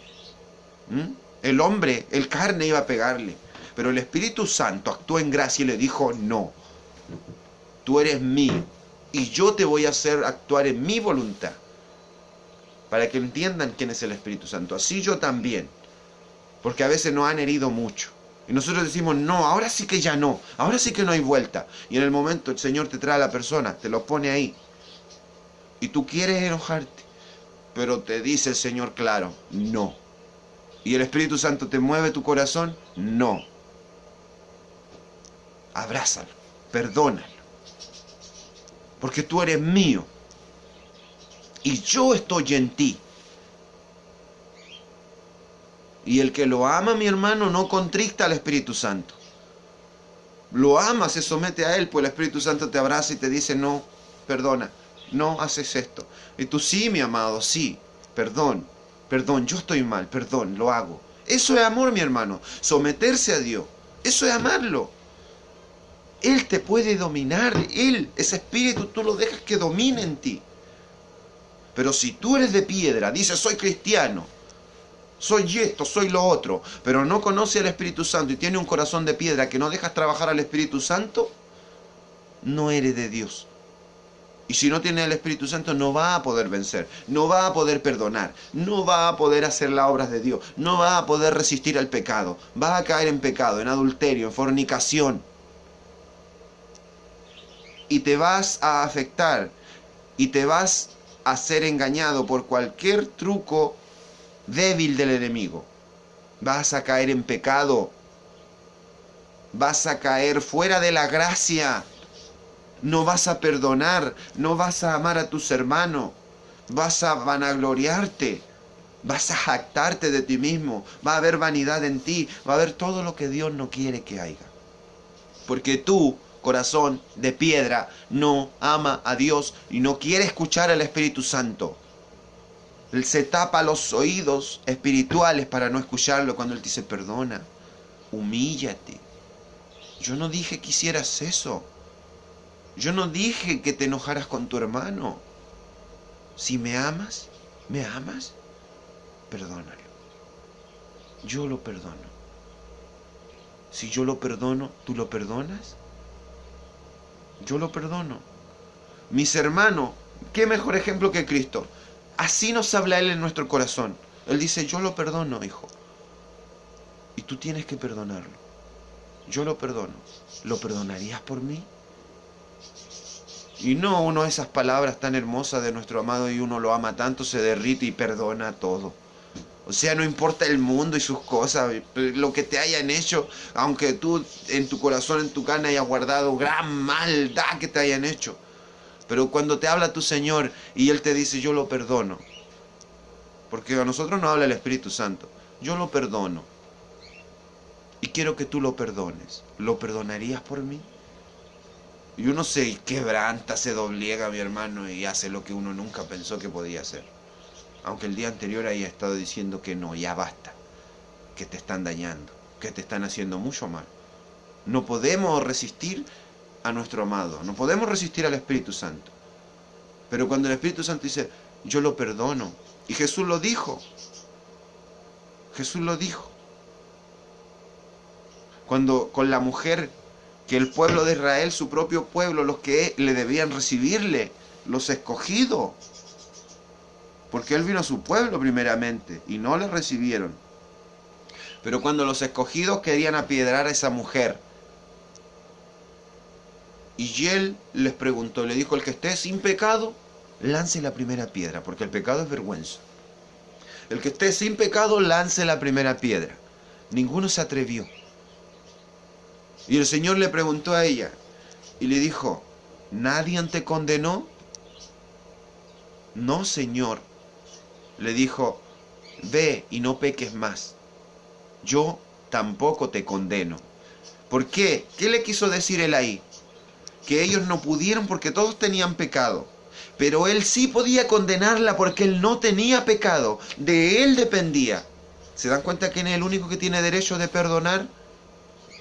El hombre, el carne iba a pegarle. Pero el Espíritu Santo actuó en gracia y le dijo, no, tú eres mío y yo te voy a hacer actuar en mi voluntad. Para que entiendan quién es el Espíritu Santo. Así yo también. Porque a veces nos han herido mucho. Y nosotros decimos, no, ahora sí que ya no. Ahora sí que no hay vuelta. Y en el momento el Señor te trae a la persona, te lo pone ahí. Y tú quieres enojarte. Pero te dice el Señor claro, no. Y el Espíritu Santo te mueve tu corazón, no. Abrázalo, perdónalo. Porque tú eres mío. Y yo estoy en ti. Y el que lo ama, mi hermano, no contrista al Espíritu Santo. Lo ama, se somete a Él, pues el Espíritu Santo te abraza y te dice, no, perdona, no haces esto. Y tú, sí, mi amado, sí, perdón, yo estoy mal, perdón, lo hago. Eso es amor, mi hermano, someterse a Dios, eso es amarlo. Él te puede dominar, Él, ese Espíritu, tú lo dejas que domine en ti. Pero si tú eres de piedra, dices, soy cristiano, soy esto, soy lo otro, pero no conoce al Espíritu Santo y tiene un corazón de piedra que no dejas trabajar al Espíritu Santo, no eres de Dios. Y si no tienes el Espíritu Santo, no va a poder vencer, no va a poder perdonar, no va a poder hacer las obras de Dios, no va a poder resistir al pecado, vas a caer en pecado, en adulterio, en fornicación. Y te vas a afectar y te vas a ser engañado por cualquier truco débil del enemigo. Vas a caer en pecado. Vas a caer fuera de la gracia. No vas a perdonar. No vas a amar a tus hermanos. Vas a vanagloriarte. Vas a jactarte de ti mismo. Va a haber vanidad en ti. Va a haber todo lo que Dios no quiere que haya. Porque tú, corazón de piedra, no ama a Dios y no quiere escuchar al Espíritu Santo. Él se tapa los oídos espirituales para no escucharlo cuando Él te dice, perdona, humíllate. Yo no dije que hicieras eso. Yo no dije que te enojaras con tu hermano. Si me amas, perdónalo. Yo lo perdono. Si yo lo perdono, ¿tú lo perdonas? Yo lo perdono. Mis hermanos, ¿qué mejor ejemplo que Cristo? Así nos habla Él en nuestro corazón. Él dice, yo lo perdono, hijo. Y tú tienes que perdonarlo. Yo lo perdono. ¿Lo perdonarías por mí? Y no uno de esas palabras tan hermosas de nuestro amado y uno lo ama tanto, se derrite y perdona todo. O sea, no importa el mundo y sus cosas, lo que te hayan hecho, aunque tú en tu corazón, en tu carne hayas guardado gran maldad que te hayan hecho. Pero cuando te habla tu Señor y Él te dice, yo lo perdono. Porque a nosotros nos habla el Espíritu Santo. Yo lo perdono. Y quiero que tú lo perdones. ¿Lo perdonarías por mí? Y uno se quebranta, se doblega, mi hermano, y hace lo que uno nunca pensó que podía hacer. Aunque el día anterior haya estado diciendo que no, ya basta. Que te están dañando, que te están haciendo mucho mal. No podemos resistir a nuestro amado, no podemos resistir al Espíritu Santo. Pero cuando el Espíritu Santo dice, yo lo perdono. Y Jesús lo dijo. Jesús lo dijo. Cuando con la mujer, que el pueblo de Israel, su propio pueblo, los que le debían recibirle, los escogidos. Porque Él vino a su pueblo primeramente y no le recibieron. Pero cuando los escogidos querían apiedrar a esa mujer, y Él les preguntó, le dijo, el que esté sin pecado, lance la primera piedra, porque el pecado es vergüenza. El que esté sin pecado, lance la primera piedra. Ninguno se atrevió. Y el Señor le preguntó a ella, y le dijo, ¿nadie te condenó? No, Señor. Le dijo, ve y no peques más. Yo tampoco te condeno. ¿Por qué? ¿Qué le quiso decir Él ahí? Que ellos no pudieron porque todos tenían pecado. Pero Él sí podía condenarla porque Él no tenía pecado. De Él dependía. ¿Se dan cuenta quién es el único que tiene derecho de perdonar?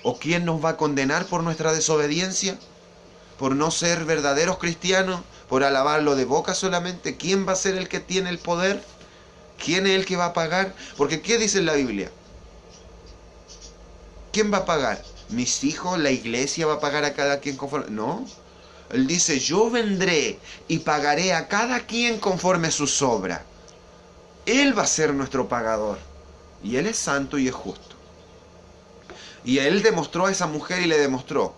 ¿O quién nos va a condenar por nuestra desobediencia? ¿Por no ser verdaderos cristianos? ¿Por alabarlo de boca solamente? ¿Quién va a ser el que tiene el poder? ¿Quién es el que va a pagar? Porque ¿qué dice en la Biblia? ¿Quién va a pagar? ¿Mis hijos? ¿La iglesia va a pagar a cada quien conforme? No. Él dice, yo vendré y pagaré a cada quien conforme a sus obras. Él va a ser nuestro pagador. Y Él es santo y es justo. Y Él demostró a esa mujer y le demostró.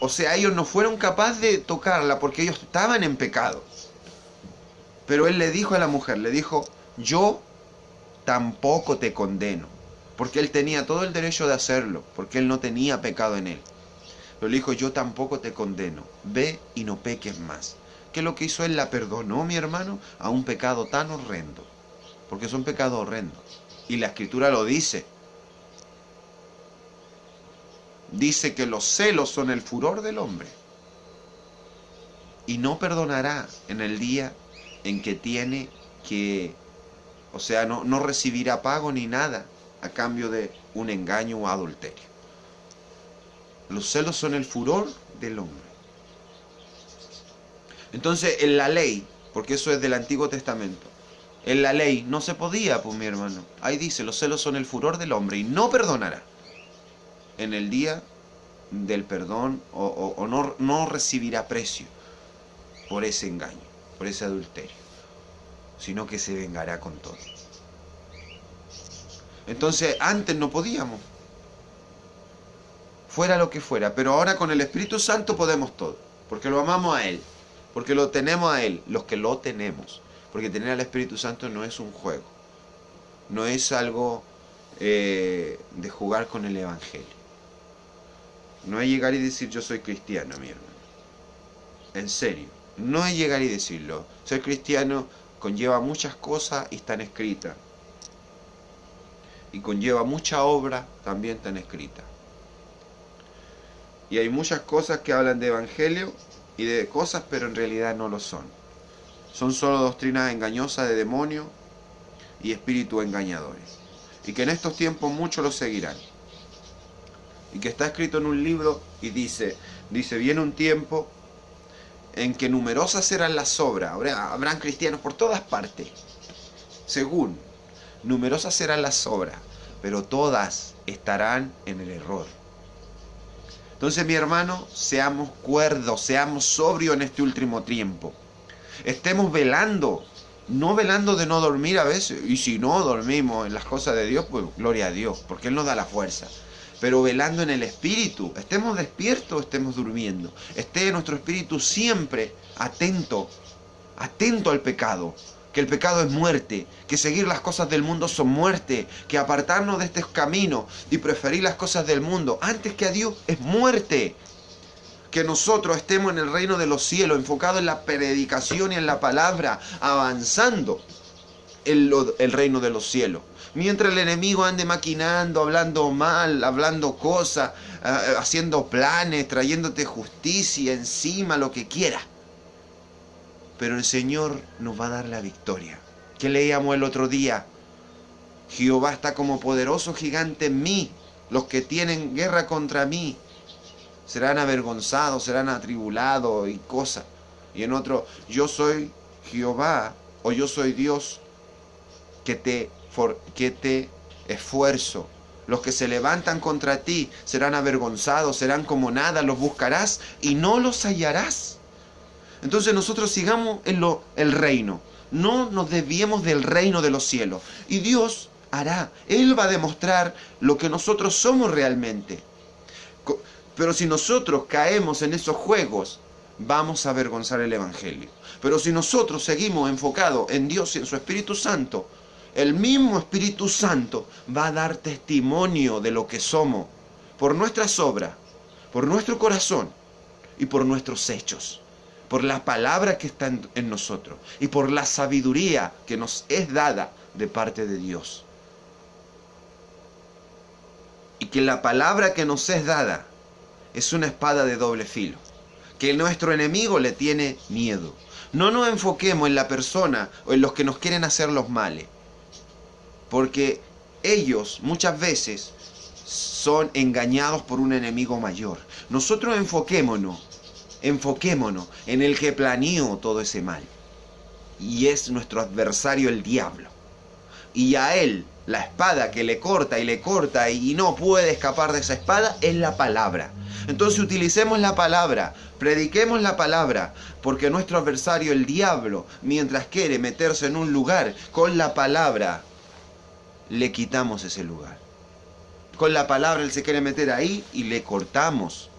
O sea, ellos no fueron capaces de tocarla porque ellos estaban en pecado. Pero Él le dijo a la mujer, le dijo, yo tampoco te condeno. Porque Él tenía todo el derecho de hacerlo, porque Él no tenía pecado en Él. Pero le dijo, yo tampoco te condeno, ve y no peques más. ¿Qué es lo que hizo Él? La perdonó, mi hermano, a un pecado tan horrendo. Porque son pecados horrendos. Y la Escritura lo dice. Dice que los celos son el furor del hombre. Y no perdonará en el día en que tiene que... O sea, no recibirá pago ni nada a cambio de un engaño o adulterio. Los celos son el furor del hombre. Entonces, en la ley, porque eso es del Antiguo Testamento, en la ley no se podía, pues mi hermano. Ahí dice, los celos son el furor del hombre y no perdonará en el día del perdón o no recibirá precio por ese engaño, por ese adulterio, sino que se vengará con todo. Entonces, antes no podíamos, fuera lo que fuera, pero ahora con el Espíritu Santo podemos todo, porque lo amamos a Él, porque lo tenemos a Él, los que lo tenemos, porque tener al Espíritu Santo no es un juego, no es algo de jugar con el Evangelio, no es llegar y decir yo soy cristiano, mi hermano, en serio, no es llegar y decirlo. Ser cristiano conlleva muchas cosas y están escritas, y conlleva mucha obra también están escritas. Y hay muchas cosas que hablan de evangelio y de cosas, pero en realidad no lo son. Son solo doctrinas engañosas de demonios y espíritus engañadores. Y que en estos tiempos muchos lo seguirán. Y que está escrito en un libro y dice, viene un tiempo en que numerosas serán las obras. Habrán cristianos por todas partes. Según, numerosas serán las obras, pero todas estarán en el error. Entonces, mi hermano, seamos cuerdos, seamos sobrios en este último tiempo. Estemos velando, no velando de no dormir a veces. Y si no dormimos en las cosas de Dios, pues gloria a Dios, porque Él nos da la fuerza. Pero velando en el espíritu, estemos despiertos o estemos durmiendo. Esté nuestro espíritu siempre atento al pecado. Que el pecado es muerte, que seguir las cosas del mundo son muerte, que apartarnos de este camino y preferir las cosas del mundo antes que a Dios es muerte. Que nosotros estemos en el reino de los cielos, enfocados en la predicación y en la palabra, avanzando en el reino de los cielos. Mientras el enemigo ande maquinando, hablando mal, hablando cosas, haciendo planes, trayéndote justicia encima, lo que quiera. Pero el Señor nos va a dar la victoria. ¿Qué leíamos el otro día? Jehová está como poderoso gigante en mí. Los que tienen guerra contra mí serán avergonzados, serán atribulados y cosas. Y en otro, yo soy Jehová, o yo soy Dios que te esfuerzo. Los que se levantan contra ti serán avergonzados, serán como nada, los buscarás y no los hallarás. Entonces nosotros sigamos en el reino. No nos desviemos del reino de los cielos. Y Dios hará. Él va a demostrar lo que nosotros somos realmente. Pero si nosotros caemos en esos juegos, vamos a avergonzar el Evangelio. Pero si nosotros seguimos enfocados en Dios y en su Espíritu Santo, el mismo Espíritu Santo va a dar testimonio de lo que somos por nuestras obras, por nuestro corazón y por nuestros hechos, por la palabra que está en nosotros y por la sabiduría que nos es dada de parte de Dios. Y que la palabra que nos es dada es una espada de doble filo, que nuestro enemigo le tiene miedo. No nos enfoquemos en la persona o en los que nos quieren hacer los males, porque ellos muchas veces son engañados por un enemigo mayor. Nosotros enfoquémonos en el que planeó todo ese mal, y es nuestro adversario el diablo. Y a él, la espada que le corta y no puede escapar de esa espada es la palabra. Entonces utilicemos la palabra, prediquemos la palabra, porque nuestro adversario el diablo, mientras quiere meterse en un lugar, con la palabra le quitamos ese lugar. Con la palabra él se quiere meter ahí y le cortamos.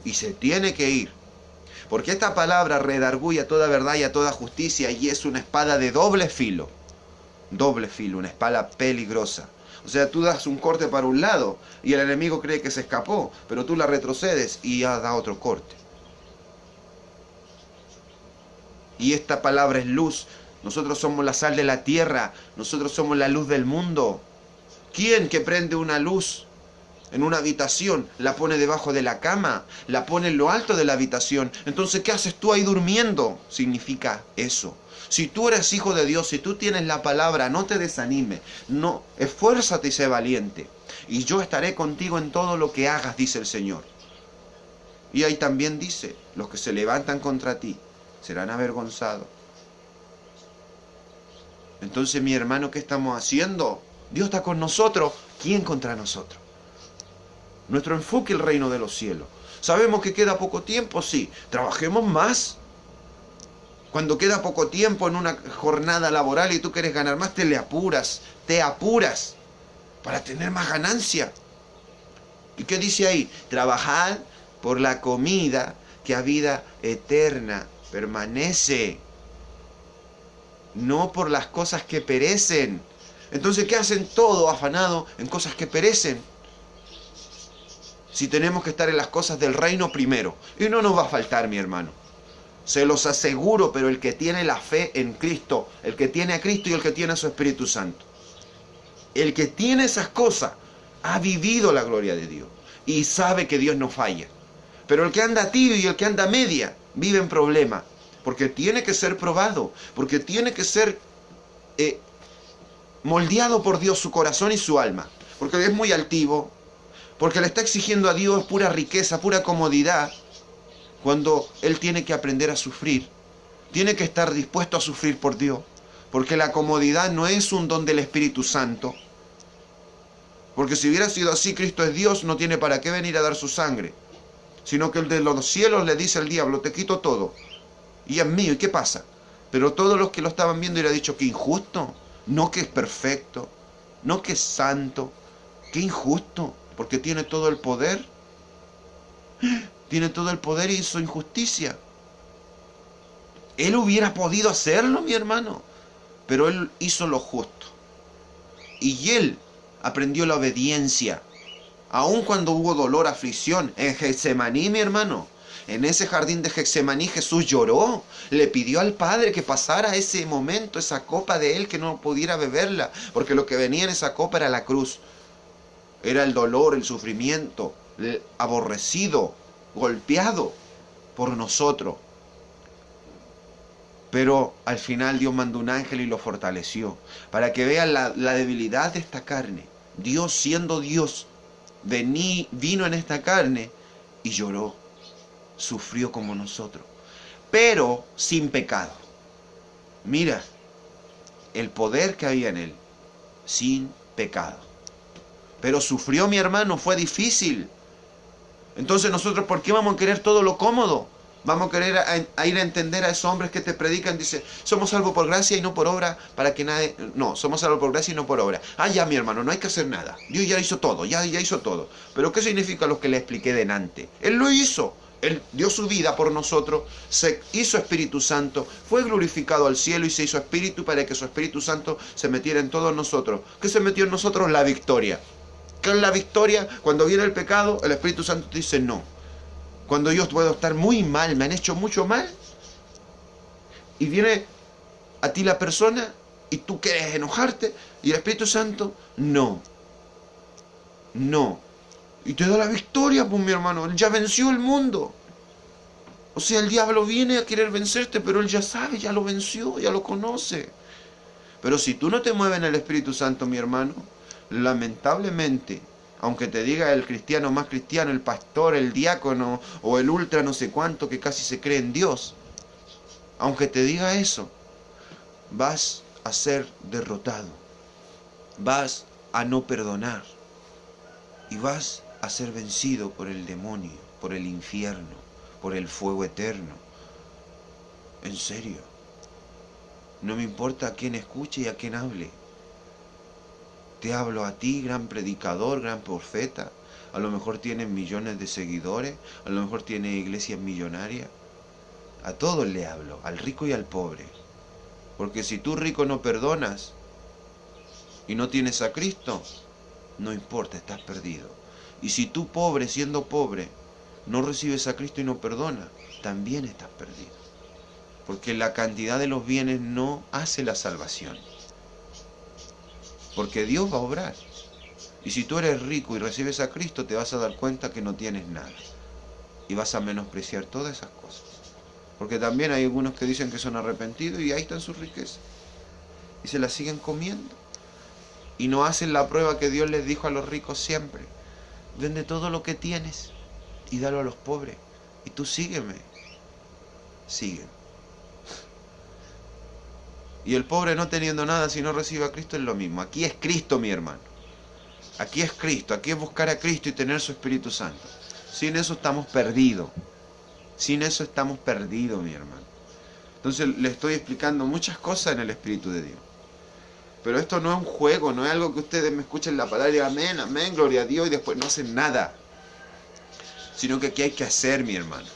Y se tiene que ir. Porque esta palabra redarguye a toda verdad y a toda justicia, y es una espada de doble filo. Doble filo, una espada peligrosa. O sea, tú das un corte para un lado y el enemigo cree que se escapó, pero tú la retrocedes y ya da otro corte. Y esta palabra es luz. Nosotros somos la sal de la tierra. Nosotros somos la luz del mundo. ¿Quién que prende una luz en una habitación la pone debajo de la cama? La pone en lo alto de la habitación. Entonces, ¿qué haces tú ahí durmiendo? Significa eso. Si tú eres hijo de Dios, si tú tienes la palabra, no te desanimes. No, esfuérzate y sé valiente. Y yo estaré contigo en todo lo que hagas, dice el Señor. Y ahí también dice, los que se levantan contra ti serán avergonzados. Entonces, mi hermano, ¿qué estamos haciendo? Dios está con nosotros. ¿Quién contra nosotros? Nuestro enfoque, el reino de los cielos. Sabemos que queda poco tiempo, sí. Trabajemos más. Cuando queda poco tiempo en una jornada laboral y tú quieres ganar más, te apuras para tener más ganancia. ¿Y qué dice ahí? Trabajad por la comida que a vida eterna permanece, no por las cosas que perecen. Entonces, ¿qué hacen todo afanado en cosas que perecen? Si tenemos que estar en las cosas del reino primero. Y no nos va a faltar, mi hermano. Se los aseguro, pero el que tiene la fe en Cristo, el que tiene a Cristo y el que tiene a su Espíritu Santo, el que tiene esas cosas, ha vivido la gloria de Dios y sabe que Dios no falla. Pero el que anda tibio y el que anda media, vive en problemas, porque tiene que ser probado, porque tiene que ser moldeado por Dios su corazón y su alma, porque es muy altivo, porque le está exigiendo a Dios pura riqueza, pura comodidad, cuando él tiene que aprender a sufrir. Tiene que estar dispuesto a sufrir por Dios, porque la comodidad no es un don del Espíritu Santo. Porque si hubiera sido así, Cristo es Dios, no tiene para qué venir a dar su sangre, sino que el de los cielos le dice al diablo, te quito todo, y es mío. ¿Y qué pasa? Pero todos los que lo estaban viendo le han dicho, qué injusto, no que es perfecto, no que es santo, qué injusto, porque tiene todo el poder. Tiene todo el poder y hizo injusticia. Él hubiera podido hacerlo, mi hermano, pero él hizo lo justo. Y él aprendió la obediencia, aun cuando hubo dolor, aflicción. En Getsemaní, mi hermano, en ese jardín de Getsemaní, Jesús lloró, le pidió al Padre que pasara ese momento, esa copa de él, que no pudiera beberla, porque lo que venía en esa copa era la cruz, era el dolor, el sufrimiento, el aborrecido, golpeado por nosotros. Pero al final Dios mandó un ángel y lo fortaleció, para que vean la debilidad de esta carne. Dios, siendo Dios, vino en esta carne y lloró, sufrió como nosotros. pero sin pecado. Mira el poder que había en él, sin pecado. Pero sufrió, mi hermano, fue difícil. Entonces nosotros, ¿por qué vamos a querer todo lo cómodo? Vamos a querer a ir a entender a esos hombres que te predican, dice, somos salvos por gracia y no por obra, para que nadie... No, somos salvos por gracia y no por obra. Ah, ya, mi hermano, no hay que hacer nada. Dios ya hizo todo, ya hizo todo. Pero ¿qué significa lo que le expliqué delante? Él lo hizo. Él dio su vida por nosotros, se hizo Espíritu Santo, fue glorificado al cielo y se hizo Espíritu para que su Espíritu Santo se metiera en todos nosotros. ¿Qué se metió en nosotros? La victoria. ¿Qué es la victoria? Cuando viene el pecado, el Espíritu Santo te dice no. Cuando yo puedo estar muy mal, me han hecho mucho mal, y viene a ti la persona y tú quieres enojarte, y el Espíritu Santo, no. Y te da la victoria, pues mi hermano, él ya venció el mundo. O sea, el diablo viene a querer vencerte, pero él ya sabe, ya lo venció, ya lo conoce. Pero si tú no te mueves en el Espíritu Santo, mi hermano, lamentablemente, aunque te diga el cristiano más cristiano, el pastor, el diácono o el ultra no sé cuánto que casi se cree en Dios, aunque te diga eso, vas a ser derrotado, vas a no perdonar y vas a ser vencido por el demonio, por el infierno, por el fuego eterno. En serio, no me importa a quién escuche y a quién hable. Te hablo a ti, gran predicador, gran profeta. A lo mejor tienes millones de seguidores, a lo mejor tienes iglesias millonarias. A todos le hablo, al rico y al pobre. Porque si tú rico no perdonas y no tienes a Cristo, no importa, estás perdido. Y si tú pobre, siendo pobre, no recibes a Cristo y no perdonas, también estás perdido. Porque la cantidad de los bienes no hace la salvación. Porque Dios va a obrar. Y si tú eres rico y recibes a Cristo, te vas a dar cuenta que no tienes nada. Y vas a menospreciar todas esas cosas. Porque también hay algunos que dicen que son arrepentidos y ahí están sus riquezas. Y se las siguen comiendo. Y no hacen la prueba que Dios les dijo a los ricos siempre. Vende todo lo que tienes y dalo a los pobres. Y tú sígueme. Sígueme. Y el pobre no teniendo nada, si no recibe a Cristo, es lo mismo. Aquí es Cristo, mi hermano. Aquí es Cristo. Aquí es buscar a Cristo y tener su Espíritu Santo. Sin eso estamos perdidos. Sin eso estamos perdidos, mi hermano. Entonces le estoy explicando muchas cosas en el Espíritu de Dios. Pero esto no es un juego, no es algo que ustedes me escuchen la palabra y digan amén, amén, gloria a Dios, y después no hacen nada. Sino que aquí hay que hacer, mi hermano.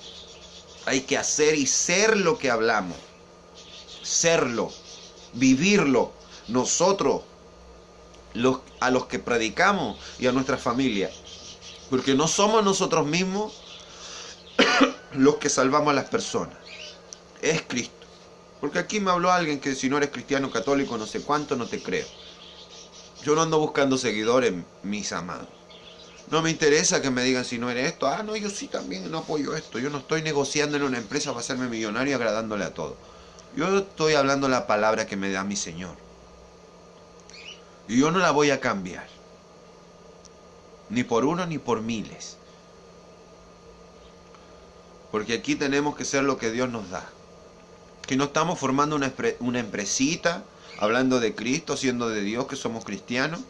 Hay que hacer y ser lo que hablamos. Serlo. Vivirlo, nosotros, a los que predicamos y a nuestra familia. Porque no somos nosotros mismos los que salvamos a las personas. Es Cristo. Porque aquí me habló alguien que si no eres cristiano, católico, no sé cuánto, no te creo. Yo no ando buscando seguidores, mis amados. No me interesa que me digan si no eres esto. Ah, no, yo sí también no apoyo esto. Yo no estoy negociando en una empresa para hacerme millonario y agradándole a todos. Yo estoy hablando la palabra que me da mi Señor. Y yo no la voy a cambiar. Ni por uno ni por miles. Porque aquí tenemos que ser lo que Dios nos da. Que no estamos formando una empresita, hablando de Cristo, siendo de Dios, que somos cristianos,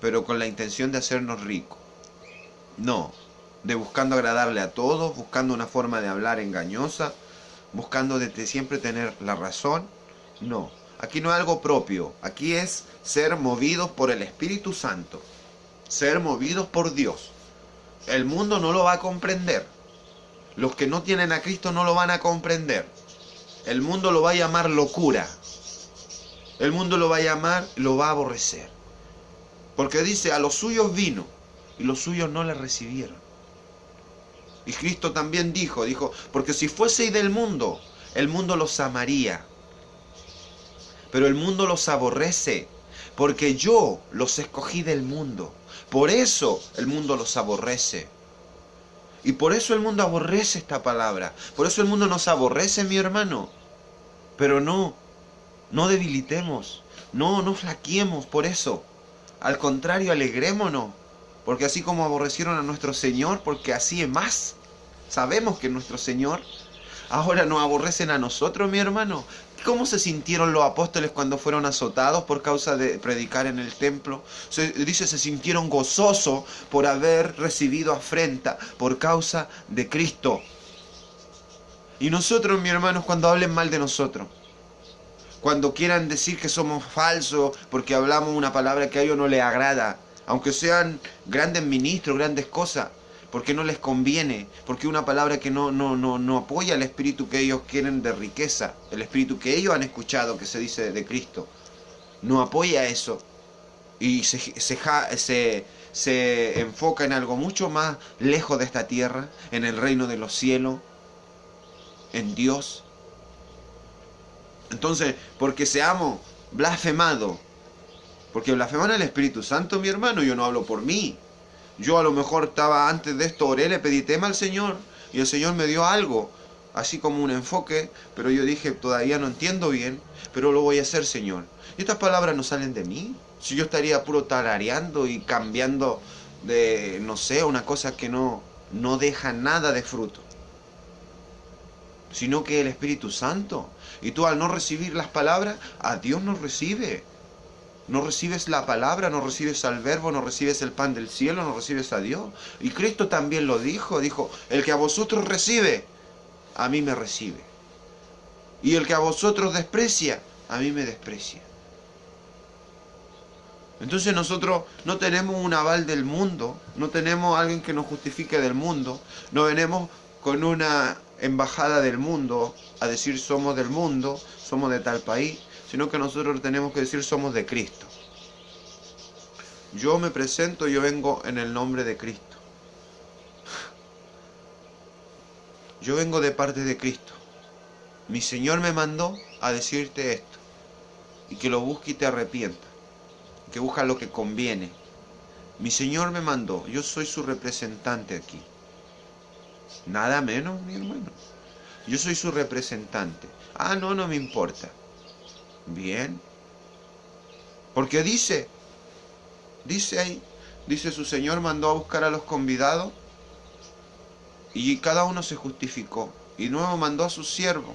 pero con la intención de hacernos ricos. No, de buscando agradarle a todos, buscando una forma de hablar engañosa, buscando de siempre tener la razón. No, aquí no es algo propio, aquí es ser movidos por el Espíritu Santo, ser movidos por Dios. El mundo no lo va a comprender, los que no tienen a Cristo no lo van a comprender. El mundo lo va a llamar locura, el mundo lo va a llamar, lo va a aborrecer, porque dice, a los suyos vino y los suyos no le recibieron. Y Cristo también dijo, porque si fueseis del mundo, el mundo los amaría. Pero el mundo los aborrece, porque yo los escogí del mundo. Por eso el mundo los aborrece. Y por eso el mundo aborrece esta palabra. Por eso el mundo nos aborrece, mi hermano. Pero no debilitemos, no flaqueemos por eso. Al contrario, alegrémonos. Porque así como aborrecieron a nuestro Señor, porque así es más, sabemos que nuestro Señor, ahora nos aborrecen a nosotros, mi hermano. ¿Cómo se sintieron los apóstoles cuando fueron azotados por causa de predicar en el templo? Dice, se sintieron gozosos por haber recibido afrenta por causa de Cristo. Y nosotros, mi hermano, cuando hablen mal de nosotros, cuando quieran decir que somos falsos porque hablamos una palabra que a ellos no les agrada, aunque sean grandes ministros, grandes cosas, porque no les conviene, porque una palabra que no apoya el espíritu que ellos quieren de riqueza, el espíritu que ellos han escuchado que se dice de Cristo, no apoya eso y se enfoca en algo mucho más lejos de esta tierra, en el reino de los cielos, en Dios. Entonces, porque seamos blasfemados, porque blasfeman al Espíritu Santo, mi hermano, yo no hablo por mí. Yo a lo mejor estaba antes de esto, oré, le pedí tema al Señor y el Señor me dio algo, así como un enfoque, pero yo dije, todavía no entiendo bien, pero lo voy a hacer, Señor. Y estas palabras no salen de mí. Si yo estaría puro tarareando y cambiando de, no sé, una cosa que no deja nada de fruto, sino que el Espíritu Santo. Y tú al no recibir las palabras, a Dios no recibe. No recibes la palabra, no recibes al verbo, no recibes el pan del cielo, no recibes a Dios. Y Cristo también lo dijo, el que a vosotros recibe, a mí me recibe. Y el que a vosotros desprecia, a mí me desprecia. Entonces nosotros no tenemos un aval del mundo, no tenemos a alguien que nos justifique del mundo, no venimos con una embajada del mundo a decir somos del mundo, somos de tal país, sino que nosotros tenemos que decir somos de Cristo. Yo me presento, yo vengo en el nombre de Cristo. Yo vengo de parte de Cristo. Mi Señor me mandó a decirte esto, y que lo busques y te arrepientas, que busques lo que conviene. Mi Señor me mandó, yo soy su representante aquí. Nada menos, mi hermano. Yo soy su representante. Ah, no me importa. Bien. Porque dice ahí, dice su Señor mandó a buscar a los convidados y cada uno se justificó. Y luego mandó a sus siervos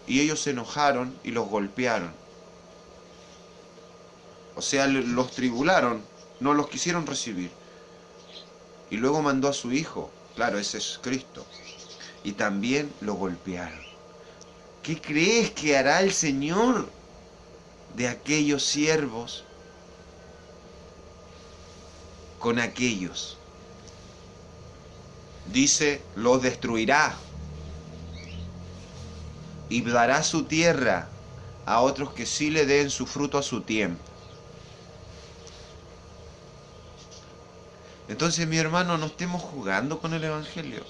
y ellos se enojaron y los golpearon. O sea, los tribularon, no los quisieron recibir. Y luego mandó a su Hijo, claro, ese es Cristo, y también lo golpearon. ¿Qué crees que hará el Señor de aquellos siervos con aquellos? Dice, los destruirá y dará su tierra a otros que sí le den su fruto a su tiempo. Entonces, mi hermano, no estemos jugando con el Evangelio.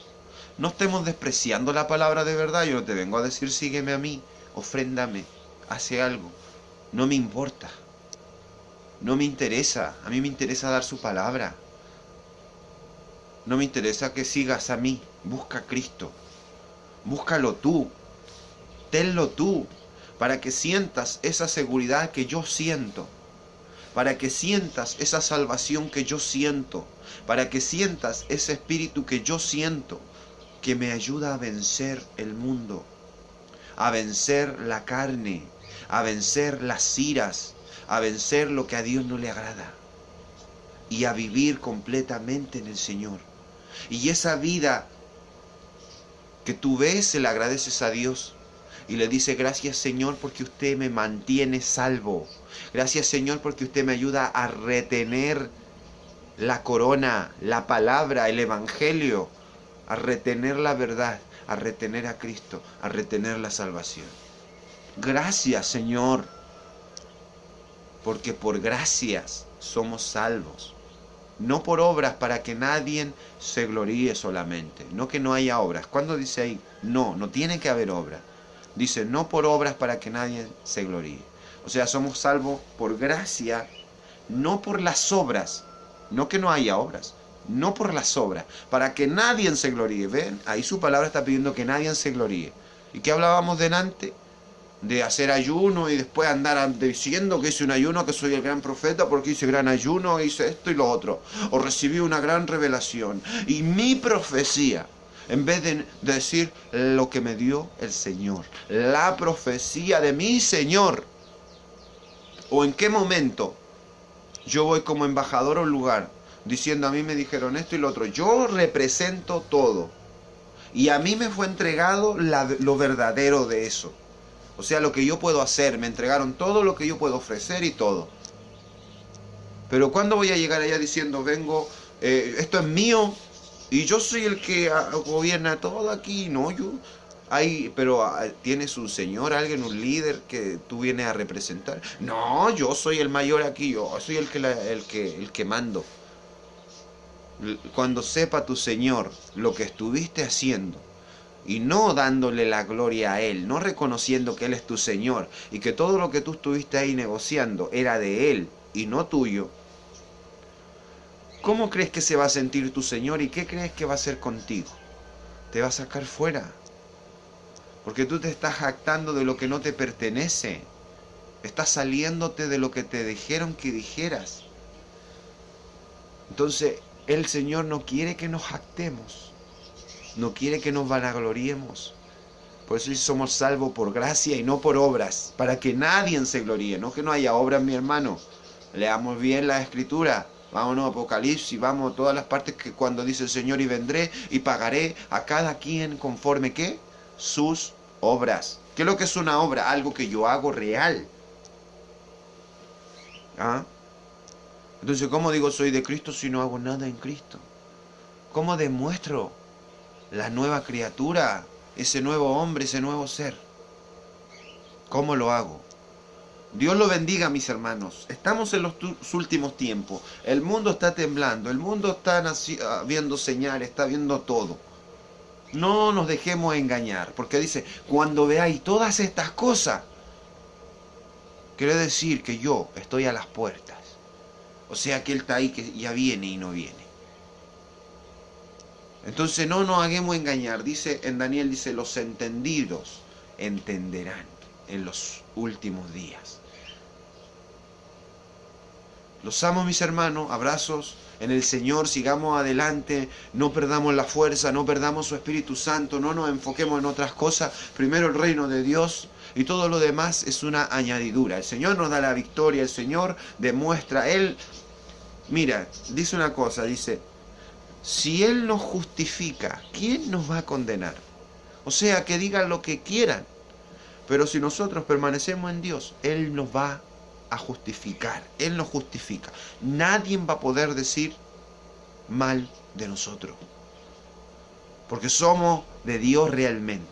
No estemos despreciando la palabra de verdad. Yo no te vengo a decir sígueme a mí, ofréndame, hace algo. No me importa. No me interesa. A mí me interesa dar su palabra. No me interesa que sigas a mí. Busca a Cristo. Búscalo tú. Tenlo tú. Para que sientas esa seguridad que yo siento. Para que sientas esa salvación que yo siento. Para que sientas ese espíritu que yo siento. Que me ayuda a vencer el mundo. A vencer la carne. A vencer las iras. A vencer lo que a Dios no le agrada. Y a vivir completamente en el Señor. Y esa vida que tú ves, se la agradeces a Dios. Y le dice, gracias Señor porque usted me mantiene salvo. Gracias Señor porque usted me ayuda a retener la corona, la palabra, el evangelio. A retener la verdad, a retener a Cristo, a retener la salvación. Gracias Señor. Porque por gracias somos salvos. No por obras para que nadie se gloríe solamente. No que no haya obras. ¿Cuándo dice ahí? No tiene que haber obras. Dice, no por obras para que nadie se gloríe. O sea, somos salvos por gracia, no por las obras. No que no haya obras, no por las obras, para que nadie se gloríe. ¿Ven? Ahí su palabra está pidiendo que nadie se gloríe. ¿Y qué hablábamos delante? De hacer ayuno y después andar diciendo que hice un ayuno, que soy el gran profeta porque hice gran ayuno, hice esto y lo otro. O recibí una gran revelación. Y mi profecía. En vez de decir lo que me dio el Señor, la profecía de mi Señor. ¿O en qué momento yo voy como embajador a un lugar diciendo a mí me dijeron esto y lo otro? Yo represento todo. Y a mí me fue entregado lo verdadero de eso. O sea, lo que yo puedo hacer. Me entregaron todo lo que yo puedo ofrecer y todo. Pero ¿cuándo voy a llegar allá diciendo, vengo, esto es mío y yo soy el que gobierna todo aquí? No, yo... pero ¿tienes un señor, alguien, un líder que tú vienes a representar? No, yo soy el mayor aquí, yo soy el que mando. Cuando sepa tu Señor lo que estuviste haciendo y no dándole la gloria a Él, no reconociendo que Él es tu Señor y que todo lo que tú estuviste ahí negociando era de Él y no tuyo, ¿cómo crees que se va a sentir tu Señor y qué crees que va a hacer contigo? Te va a sacar fuera. Porque tú te estás jactando de lo que no te pertenece. Estás saliéndote de lo que te dijeron que dijeras. Entonces, el Señor no quiere que nos jactemos. No quiere que nos vanagloriemos. Por eso somos salvos por gracia y no por obras. Para que nadie se gloríe. No que no haya obras, mi hermano. Leamos bien la Escritura. Vámonos a Apocalipsis, vamos a todas las partes que cuando dice el Señor, y vendré y pagaré a cada quien conforme, ¿qué? Sus obras. ¿Qué es lo que es una obra? Algo que yo hago real. ¿Ah? Entonces, ¿cómo digo soy de Cristo si no hago nada en Cristo? ¿Cómo demuestro la nueva criatura, ese nuevo hombre, ese nuevo ser? ¿Cómo lo hago? Dios lo bendiga, mis hermanos. Estamos en los últimos tiempos. El mundo está temblando. El mundo está viendo señales, está viendo todo. No nos dejemos engañar. Porque dice, cuando veáis todas estas cosas, quiere decir que yo estoy a las puertas. O sea que Él está ahí, que ya viene y no viene. Entonces no nos hagamos engañar. Dice en Daniel, dice, los entendidos entenderán en los últimos días. Los amo, mis hermanos, abrazos en el Señor, sigamos adelante, no perdamos la fuerza, no perdamos su Espíritu Santo, no nos enfoquemos en otras cosas, primero el reino de Dios y todo lo demás es una añadidura. El Señor nos da la victoria, el Señor demuestra, Él, mira, dice una cosa, dice, si Él nos justifica, ¿quién nos va a condenar? O sea, que digan lo que quieran, pero si nosotros permanecemos en Dios, Él nos va a justificar. Él nos justifica. Nadie va a poder decir mal de nosotros, porque somos de Dios realmente.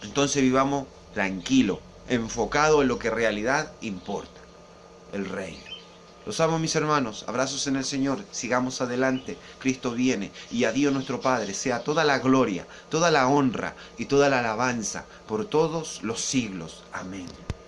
Entonces vivamos tranquilos, enfocados en lo que en realidad importa, el reino. Los amo, mis hermanos, abrazos en el Señor, sigamos adelante, Cristo viene, y a Dios nuestro Padre sea toda la gloria, toda la honra y toda la alabanza por todos los siglos. Amén.